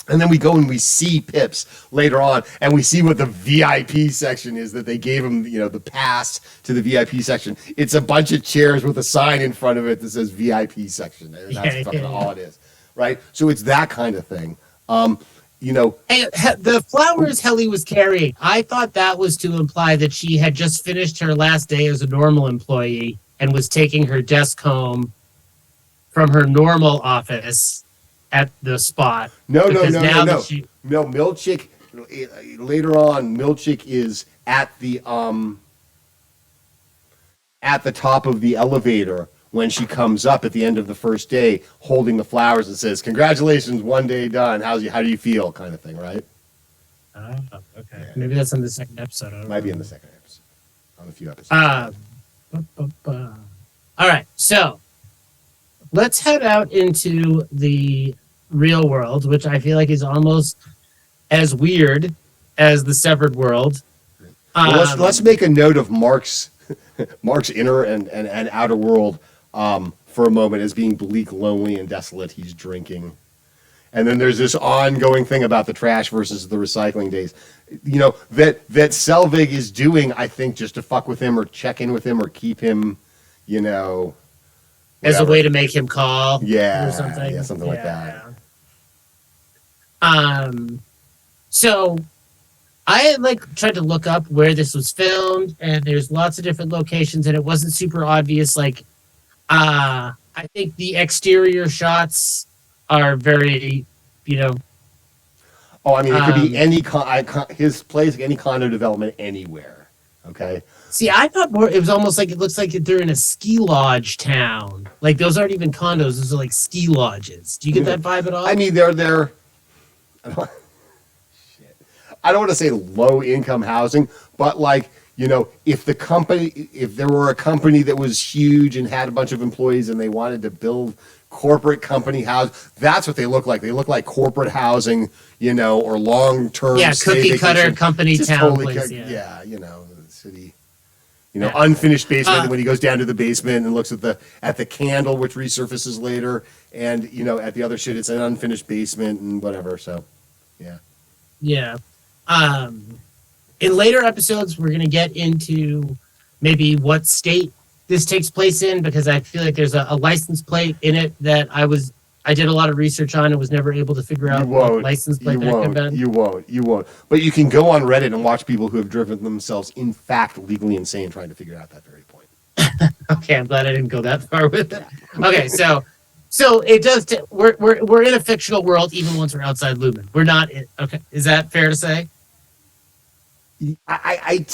And then we go and we see Pips later on, and we see what the VIP section is, that they gave him, the pass to the VIP section. It's a bunch of chairs with a sign in front of it that says VIP section. And that's fucking all it is, right? So it's that kind of thing. Hey, the flowers Helly was carrying, I thought that was to imply that she had just finished her last day as a normal employee and was taking her desk home from her normal office at the spot. No. Milchick, later on, Milchick is at the top of the elevator when she comes up at the end of the first day, holding the flowers and says, "Congratulations, one day done. How do you feel?" kind of thing, right? Oh, okay. Yeah. Maybe that's in the second episode. Might be in the second episode. On a few episodes. All right, so let's head out into the real world, which I feel like is almost as weird as the severed world. Well, let's make a note of Mark's inner and outer world for a moment as being bleak, lonely, and desolate. He's drinking. And then there's this ongoing thing about the trash versus the recycling days. That Selvig is doing, I think, just to fuck with him or check in with him or keep him, whatever. As a way to make him call. Yeah. Or something. Yeah, something like that. So I tried to look up where this was filmed, and there's lots of different locations, and it wasn't super obvious. I think the exterior shots are very, Oh, I mean, it could be any his place, any condo development anywhere. Okay. See, I thought more. It was almost like it looks like they're in a ski lodge town. Like those aren't even condos; those are like ski lodges. Do you get that vibe at all? I mean, they're. I don't want to say low income housing, but if there were a company that was huge and had a bunch of employees and they wanted to build corporate company house, that's what they look like. They look like corporate housing, or long term. Yeah, cookie cutter company town totally place. The city. Unfinished basement. When he goes down to the basement and looks at the candle, which resurfaces later, and at the other shit, it's an unfinished basement and whatever. So, yeah. Yeah. In later episodes, we're gonna get into maybe what state this takes place in, because I feel like there's a license plate in it that I I did a lot of research on and was never able to figure out what license plate that could have been. You won't. But you can go on Reddit and watch people who have driven themselves, in fact, legally insane trying to figure out that very point. Okay, I'm glad I didn't go that far with it. Okay, so it does. We're in a fictional world even once we're outside Lumen. We're not. Okay, is that fair to say? I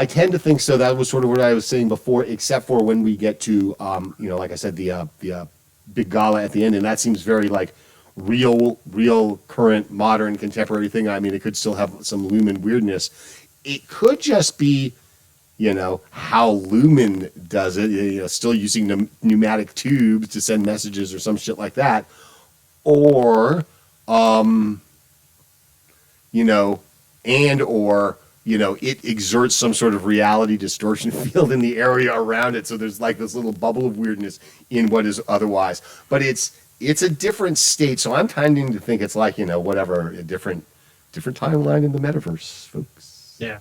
tend to think so. That was sort of what I was saying before, except for when we get to, like I said, the big gala at the end, and that seems very like real, current, modern, contemporary thing. I mean, it could still have some Lumen weirdness. It could just be, how Lumen does it. Still using pneumatic tubes to send messages or some shit like that, or, it exerts some sort of reality distortion field in the area around it. So there's like this little bubble of weirdness in what is otherwise. But it's a different state. So I'm tending to think it's like, whatever, a different timeline in the metaverse, folks. Yeah.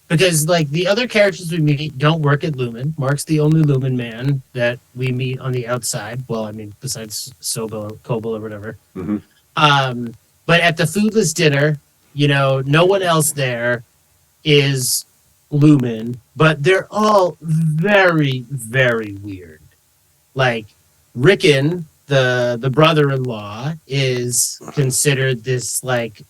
Because like the other characters we meet don't work at Lumen. Mark's the only Lumen man that we meet on the outside. Well, I mean, besides Sobel, Kobel or whatever. Mm-hmm. But at the foodless dinner, no one else there is Lumen, but they're all very, very weird. Like Rickon, the brother-in-law, is considered this like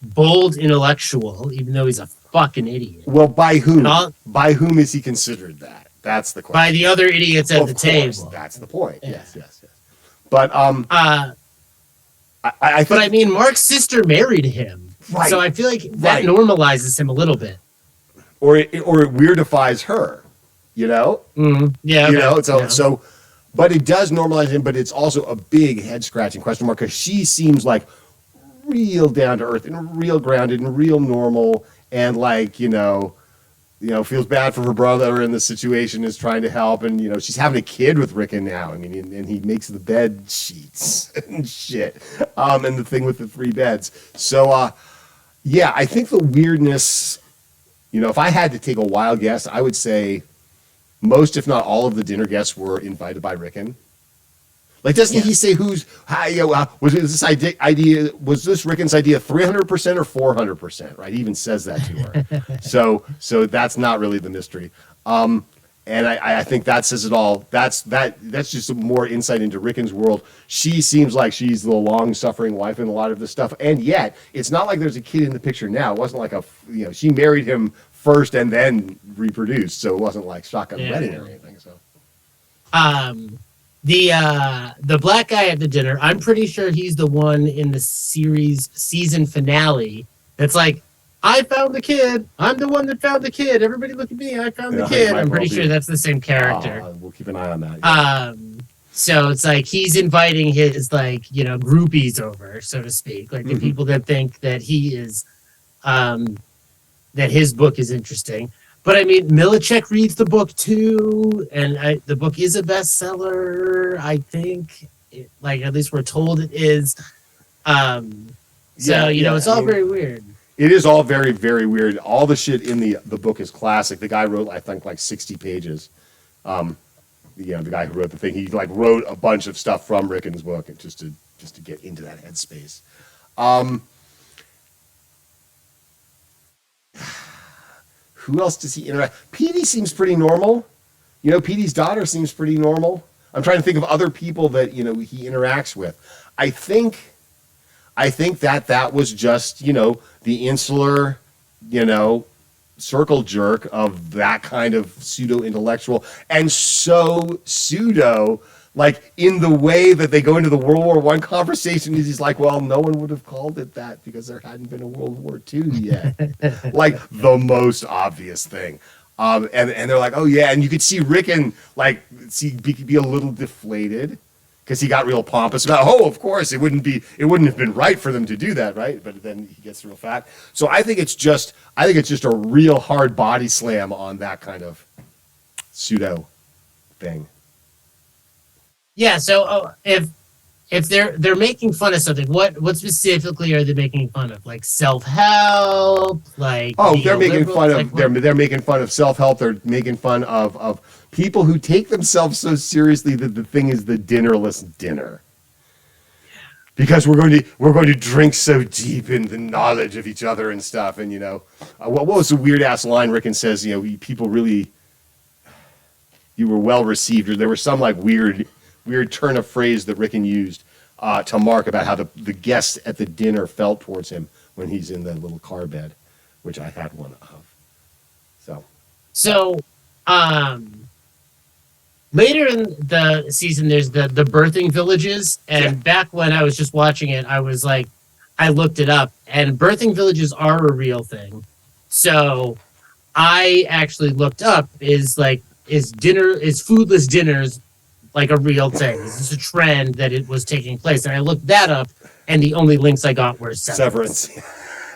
bold intellectual, even though he's a fucking idiot. Well, by whom? By whom is he considered that? That's the question. By the other idiots at the table. That's the point. Yeah. Yes. But I think, but I mean, Mark's sister married him, right. So I feel like that normalizes him a little bit, or it weirdifies her, Mm-hmm. Yeah. So, but it does normalize him. But it's also a big head scratching question mark because she seems like real down to earth and real grounded and real normal and like feels bad for her brother in the situation, is trying to help, and she's having a kid with Rickon now. I mean, and he makes the bed sheets and shit, and the thing with the 3 beds. So, I think the weirdness, if I had to take a wild guess, I would say most, if not all, of the dinner guests were invited by Rickon. Like, doesn't he say was this idea? Was this Rickon's idea 300% or 400%? Right? He even says that to her. So that's not really the mystery. And I think that says it all. That's just more insight into Rickon's world. She seems like she's the long-suffering wife in a lot of this stuff, and yet it's not like there's a kid in the picture now. It wasn't like she married him first and then reproduced, so it wasn't like shotgun wedding or anything. So. The black guy at the dinner, I'm pretty sure he's the one in the series season finale that's like, I found the kid. I'm the one that found the kid. Everybody look at me. I found the kid. I'm pretty sure that's the same character. We'll keep an eye on that. Yeah. So it's like he's inviting his groupies over, so to speak, like the people that think that he is, that his book is interesting. But I mean, Milacek reads the book too, and the book is a bestseller. I think, at least we're told it is. It's all very weird. It is all very, very weird. All the shit in the book is classic. The guy wrote, I think, like 60 pages. The guy who wrote the thing, he wrote a bunch of stuff from Rickon's book, just to get into that headspace. Who else does he interact? Petey seems pretty normal. Petey's daughter seems pretty normal. I'm trying to think of other people that, he interacts with. I think that was just, the insular, circle jerk of that kind of pseudo-intellectual. And so pseudo, in the way that they go into the World War I conversation, he's like, well, no one would have called it that because there hadn't been a World War II yet. The most obvious thing. And they're like, oh yeah, and you could see Rickon be a little deflated because he got real pompous about, oh, of course it wouldn't have been right for them to do that, right? But then he gets real fat. So I think it's just a real hard body slam on that kind of pseudo thing. Yeah, so if if they're making fun of something, what specifically are they making fun of? Like self-help, like they're making fun of like, they're making fun of self-help. They're making fun of people who take themselves so seriously that the thing is the dinnerless dinner. Because we're going to drink so deep in the knowledge of each other and stuff, and what was the weird ass line Rickon says? People really, you were well received, or there was some like weird turn of phrase that Rickon used to Mark about how the guests at the dinner felt towards him when he's in the little car bed, which I had one of. So, later in the season, there's the birthing villages, and back when I was just watching it, I was like, I looked it up, and birthing villages are a real thing. So I actually looked up, is foodless dinners like a real thing? Is this a trend that it was taking place? And I looked that up, and the only links I got were Severance.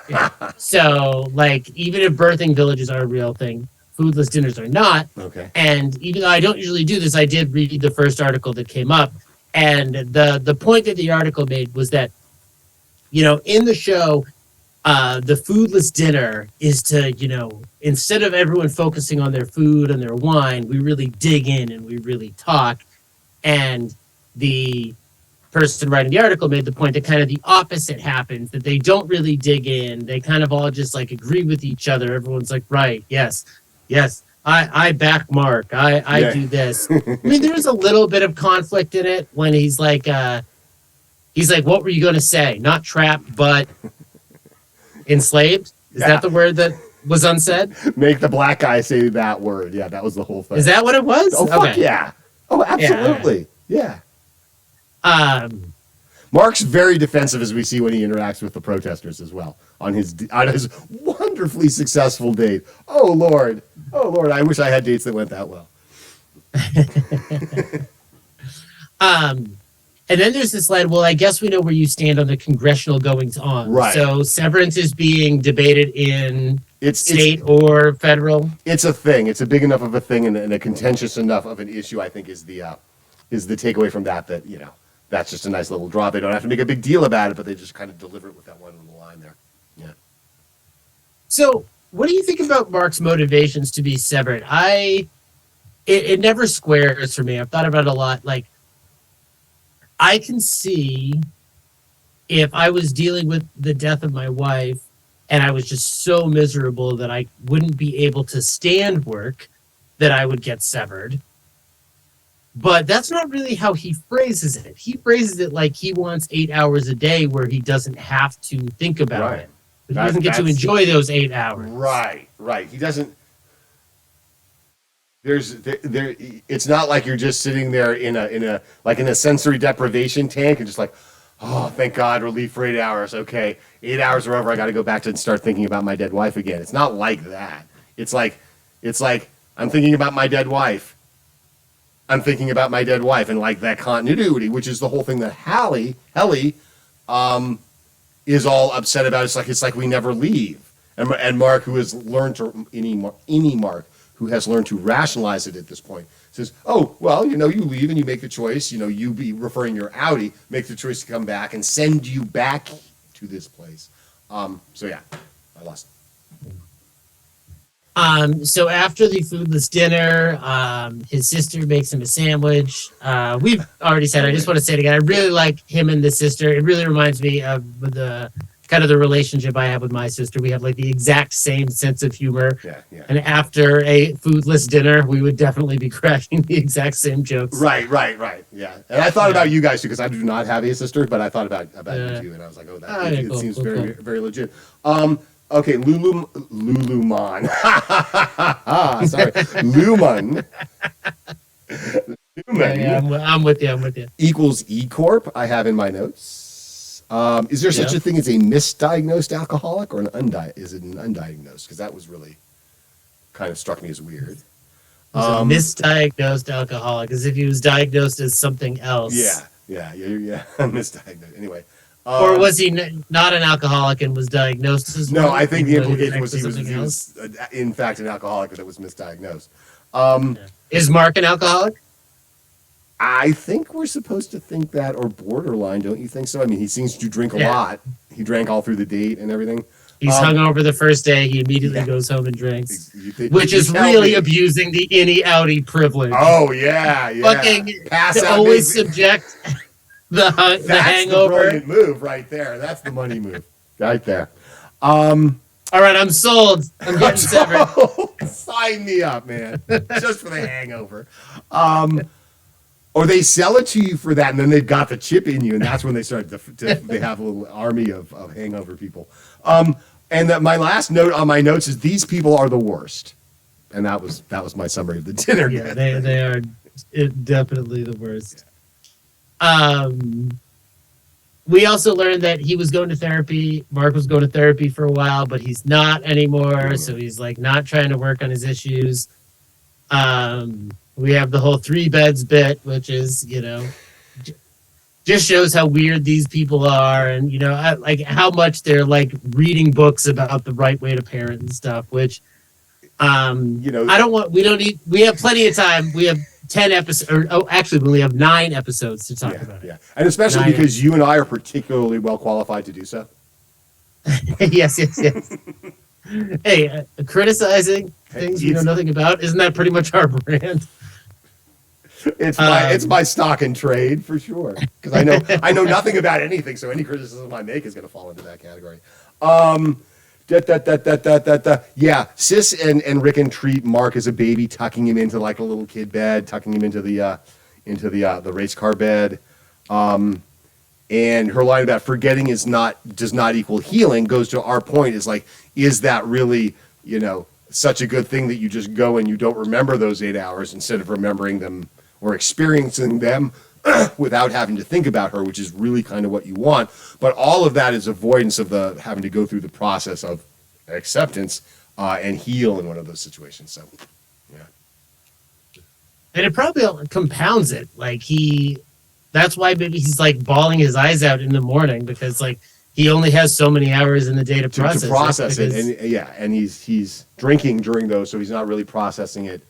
Yeah. So, like, even if birthing villages are a real thing, foodless dinners are not. Okay. And even though I don't usually do this, I did read the first article that came up. And the point that the article made was that, in the show, the foodless dinner is to, instead of everyone focusing on their food and their wine, we really dig in and we really talk. And the person writing the article made the point that kind of the opposite happens, that they don't really dig in. They kind of all just like agree with each other. Everyone's like, right, yes, I back Mark. I do this. I mean, there's a little bit of conflict in it when he's like, what were you going to say? Not trapped, but enslaved? Is that the word that was unsaid? Make the black guy say that word. Yeah, that was the whole thing. Is that what it was? Oh, fuck yeah. Oh, absolutely. Yeah. Mark's very defensive, as we see when he interacts with the protesters as well on his wonderfully successful date. Oh Lord, I wish I had dates that went that well. And then there's this line, well, I guess we know where you stand on the congressional goings on. Right. So severance is being debated in state or federal. It's a thing. It's a big enough of a thing and a contentious enough of an issue, I think, is the takeaway from that, that's just a nice little drop. They don't have to make a big deal about it, but they just kind of deliver it with that one little line there. Yeah. So what do you think about Mark's motivations to be severed? It never squares for me. I've thought about it a lot. Like, I can see if I was dealing with the death of my wife and I was just so miserable that I wouldn't be able to stand work, that I would get severed. But that's not really how he phrases it. He phrases it like he wants 8 hours a day where he doesn't have to think about it. He doesn't get to enjoy those 8 hours. Right. He doesn't. It's not like you're just sitting there in a sensory deprivation tank and just like, oh, thank God, relief for 8 hours. Okay, 8 hours are over. I got to go back to start thinking about my dead wife again. It's not like that. It's like I'm thinking about my dead wife. I'm thinking about my dead wife, and like that continuity, which is the whole thing that Helly, is all upset about. It's like we never leave. And Mark, who has learned to Mark, who has learned to rationalize it at this point, says, "Oh, well, you leave and you make the choice. You be referring your outie, make the choice to come back and send you back to this place." So yeah, I lost. So after the foodless dinner, his sister makes him a sandwich. We've already said, I just want to say it again, I really like him and the sister. It really reminds me of the kind of the relationship I have with my sister. We have like the exact same sense of humor. Yeah. And after a foodless dinner, we would definitely be cracking the exact same jokes. Right. Yeah. And I thought about you guys too, because I do not have a sister, but I thought about you too, and I was like, oh, it seems very, very legit. Okay, Luluman. Sorry, Luman. Yeah, I'm with you. Equals E Corp. I have in my notes. Is there such a thing as a misdiagnosed alcoholic, or is it an undiagnosed? Because that was really kind of struck me as weird. Misdiagnosed alcoholic, as if he was diagnosed as something else. Yeah. Misdiagnosed. Anyway. Or was he not an alcoholic and was diagnosed as one? No, I think the implication was he was in fact an alcoholic that was misdiagnosed. Is Mark an alcoholic? I think we're supposed to think that, or borderline, don't you think so? I mean, he seems to drink a lot. He drank all through the date and everything. He's hungover the first day. He immediately goes home and drinks, which is really abusing the innie-outie privilege. Oh, yeah. Fucking to always subject the hangover. That's the brilliant move right there. That's the money move right there. All right, I'm sold. I'm getting severed. Sign me up, man. Just for the hangover. Or they sell it to you for that, and then they've got the chip in you, and that's when they start they have a little army of hangover people. And my last note on my notes is these people are the worst, and that was my summary of the dinner. Yeah, they are definitely the worst. We also learned that he was going to therapy. Mark was going to therapy for a while, but he's not anymore. So he's like not trying to work on his issues. We have the whole 3 beds bit, which is, just shows how weird these people are, and like how much they're like reading books about the right way to parent and stuff. Which, we have plenty of time. We have 10 episodes. Actually, we only have 9 episodes to talk about it. Yeah, and especially because you and I are particularly well qualified to do so. Yes. Hey, criticizing things we know nothing about, isn't that pretty much our brand? It's my stock and trade for sure, because I know nothing about anything, so any criticism I make is going to fall into that category. Yeah, Sis and Rickon treat Mark as a baby, tucking him into like a little kid bed, tucking him into the race car bed. And her line about forgetting does not equal healing goes to our point, is like, is that really, such a good thing that you just go and you don't remember those 8 hours instead of remembering them or experiencing them without having to think about her, which is really kind of what you want. But all of that is avoidance of having to go through the process of acceptance and heal in one of those situations. So, yeah. And it probably compounds it. Like that's why maybe he's like bawling his eyes out in the morning, because like he only has so many hours in the day to process it. And he's drinking during those, so he's not really processing it.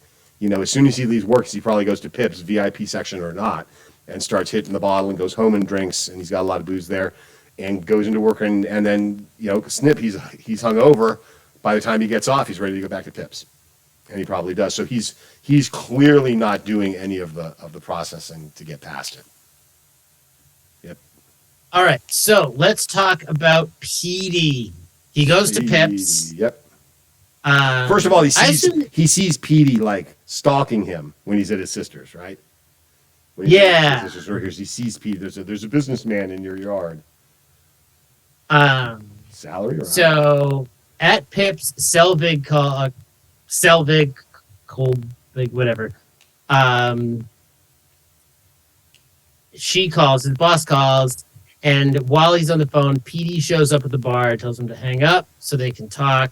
As soon as he leaves work, he probably goes to Pip's VIP section or not, and starts hitting the bottle and goes home and drinks, and he's got a lot of booze there, and goes into work, and then snip, he's hungover. By the time he gets off, he's ready to go back to Pip's, and he probably does. So he's clearly not doing any of the processing to get past it. Yep. All right, so let's talk about Petey. He goes to Pip's. Yep. First of all, he sees Petey like stalking him when he's at his sister's, right? Yeah. His sister's, he sees Petey. There's a businessman in your yard. Salary or so at Pip's, Selvig Kolbig, whatever. She calls, his boss calls, and while he's on the phone, Petey shows up at the bar, tells him to hang up so they can talk.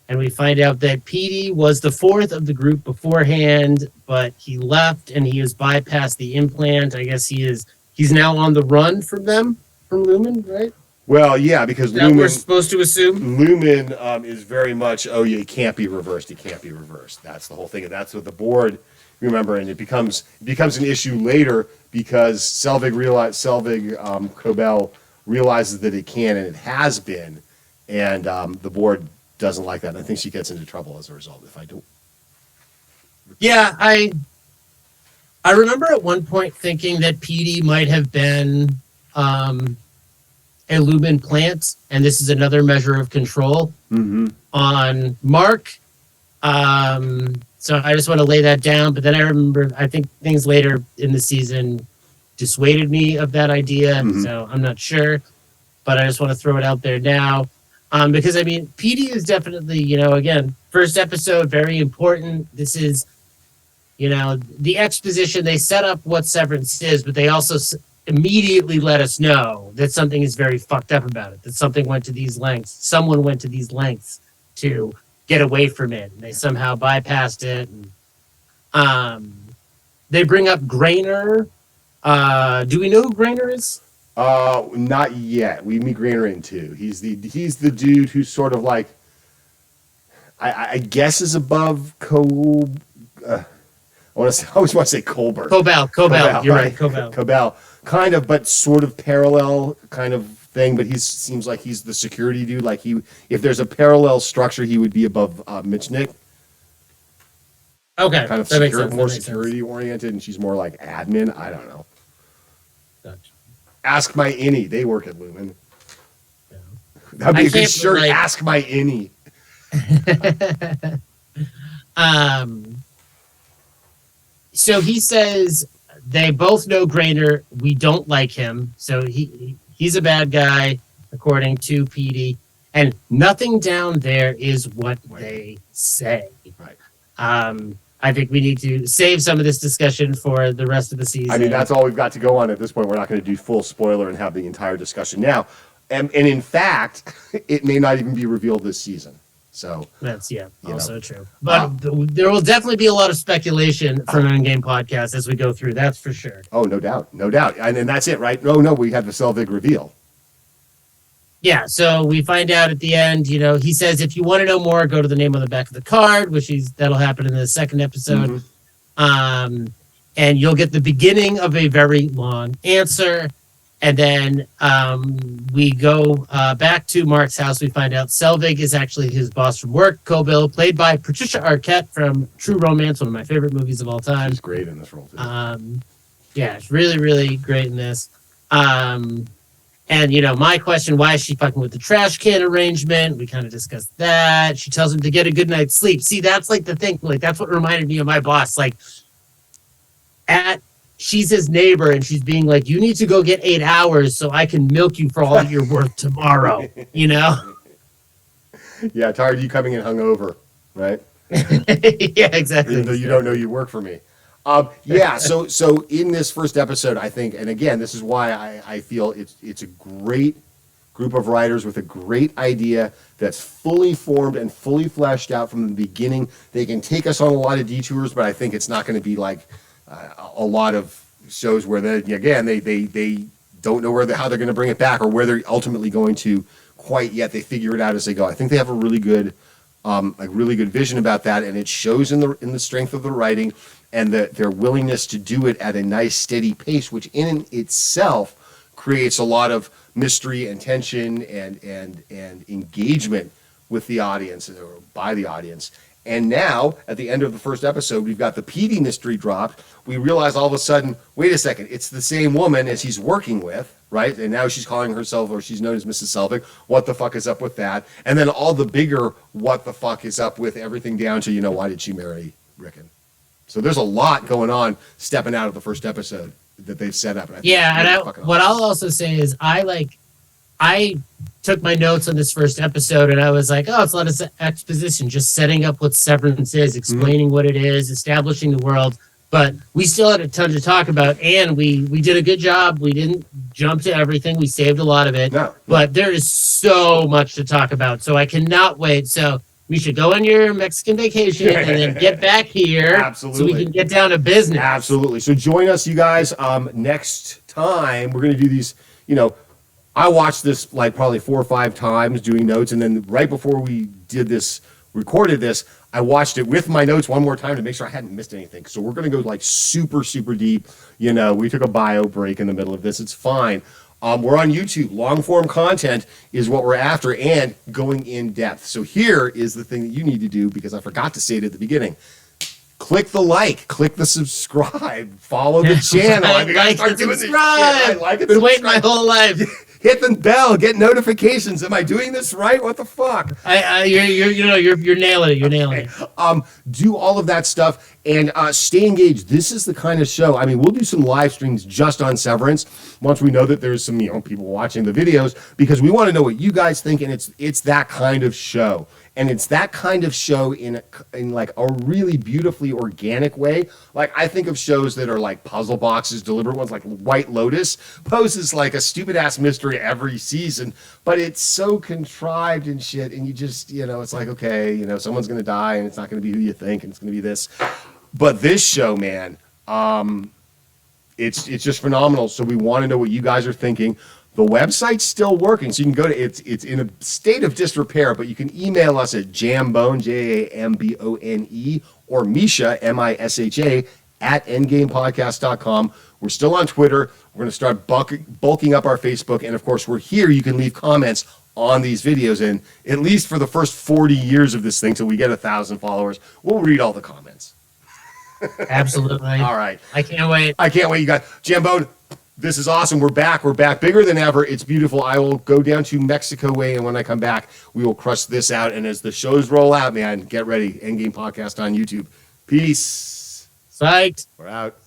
And we find out that Petey was the 4th of the group beforehand, but he left and he has bypassed the implant. I guess he's now on the run from Lumen, right? Well, yeah, because Lumen, we're supposed to assume Lumen is very much, it can't be reversed. It can't be reversed. That's the whole thing, and that's what the board remember. And it becomes an issue later because Selvig Kobel realizes that it can, and it has been, and the board doesn't like that. And I think she gets into trouble as a result. If I don't, yeah, I remember at one point thinking that Petey might have been a Lumen plant, and this is another measure of control on Mark. So I just want to lay that down. But then I remember, I think things later in the season dissuaded me of that idea. So I'm not sure, but I just want to throw it out there now. Because I mean, Petey is definitely, again, first episode, very important. This is, the exposition. They set up what Severance is, but they also immediately let us know that something is very fucked up about it. That something went to these lengths. Someone went to these lengths to get away from it. And they somehow bypassed it. And, they bring up Grainer. Do we know who Grainer is? Not yet. We meet Grainer in 2. He's the dude who's sort of like, I guess is above I always want to say Colbert. Cobell. You're right, Cobell. Cobell, kind of, but sort of parallel kind of thing. But he seems like he's the security dude. Like if there's a parallel structure, he would be above Mitchnick. Okay, Kind of more security oriented, and she's more like admin. I don't know. Gotcha. Ask my innie. They work at Lumen. Yeah. That'd be a good shirt. Ask my innie. So he says they both know Grainer. We don't like him, so he's a bad guy, according to Petey. And nothing down there is what they say. Right. I think we need to save some of this discussion for the rest of the season. I mean, that's all we've got to go on at this point. We're not going to do full spoiler and have the entire discussion now. And in fact, it may not even be revealed this season. So that's also true. But there will definitely be a lot of speculation from EndGame Podcast as we go through. That's for sure. Oh, no doubt. And that's it, right? No, we had the Selvig reveal. Yeah, so we find out at the end, he says, if you want to know more, go to the name on the back of the card, that'll happen in the second episode. Mm-hmm. And you'll get the beginning of a very long answer. And then we go back to Mark's house. We find out Selvig is actually his boss from work, Cobell, played by Patricia Arquette from True Romance, one of my favorite movies of all time. She's great in this role, too. Yeah, it's really, really great in this. And, my question, why is she fucking with the trash can arrangement? We kind of discussed that. She tells him to get a good night's sleep. See, that's like the thing. Like, that's what reminded me of my boss. Like, she's his neighbor, and she's being like, you need to go get 8 hours so I can milk you for all that you're worth tomorrow, Yeah, tired of you coming in hungover, right? Yeah, exactly. Even though you don't know you work for me. So in this first episode, I think, and again, this is why I feel it's a great group of writers with a great idea that's fully formed and fully fleshed out from the beginning. They can take us on a lot of detours, but I think it's not going to be like a lot of shows where they don't know how they're going to bring it back or where they're ultimately going to quite yet. They figure it out as they go. I think they have a really good vision about that, and it shows in the strength of the writing and their willingness to do it at a nice steady pace, which in itself creates a lot of mystery and tension and engagement with the audience or by the audience. And now, at the end of the first episode, we've got the Petey mystery dropped. We realize all of a sudden, wait a second, it's the same woman as he's working with, right? And now she's calling herself, or she's known as Mrs. Selvig. What the fuck is up with that? And then all the bigger what the fuck is up with everything down to, why did she marry Rickon? So there's a lot going on stepping out of the first episode that they've set up. And what I'll also say is I took my notes on this first episode and I was like, oh, it's a lot of exposition, just setting up what Severance is, explaining what it is, establishing the world. But we still had a ton to talk about, and we did a good job. We didn't jump to everything. We saved a lot of it. No. But there is so much to talk about. So I cannot wait. So we should go on your Mexican vacation and then get back here. Absolutely. So we can get down to business. Absolutely. So join us, you guys. Next time, we're going to do these, I watched this like probably 4 or 5 times doing notes. And then right before we recorded this, I watched it with my notes one more time to make sure I hadn't missed anything. So we're going to go like super, super deep. We took a bio break in the middle of this. It's fine. We're on YouTube. Long form content is what we're after and going in depth. So here is the thing that you need to do, because I forgot to say it at the beginning. Click the like, click the subscribe, follow the channel. I like and subscribe. I like it. Been waiting my whole life. Hit the bell, get notifications. Am I doing this right? What the fuck? You're nailing it. You're nailing it. Do all of that stuff and stay engaged. This is the kind of show. I mean, we'll do some live streams just on Severance once we know that there's some people watching the videos, because we want to know what you guys think, and it's that kind of show. And it's that kind of show in like a really beautifully organic way. Like, I think of shows that are like puzzle boxes, deliberate ones, like White Lotus poses like a stupid ass mystery every season, but it's so contrived and shit. And you just, it's like, okay, someone's going to die and it's not going to be who you think, and it's going to be this. But this show, man, it's just phenomenal. So we want to know what you guys are thinking. The website's still working, so you can go to it's in a state of disrepair, but you can email us at jambone, JAMBONE, or Misha, MISHA, at endgamepodcast.com. We're still on Twitter. We're going to start bulking up our Facebook. And of course, we're here. You can leave comments on these videos. And at least for the first 40 years of this thing, till we get 1,000 followers, we'll read all the comments. Absolutely. All right. I can't wait. I can't wait, you guys. Jambone, this is awesome. We're back. We're back bigger than ever. It's beautiful. I will go down to Mexico way, and when I come back, we will crush this out. And as the shows roll out, man, get ready. Endgame Podcast on YouTube. Peace. Psyched. We're out.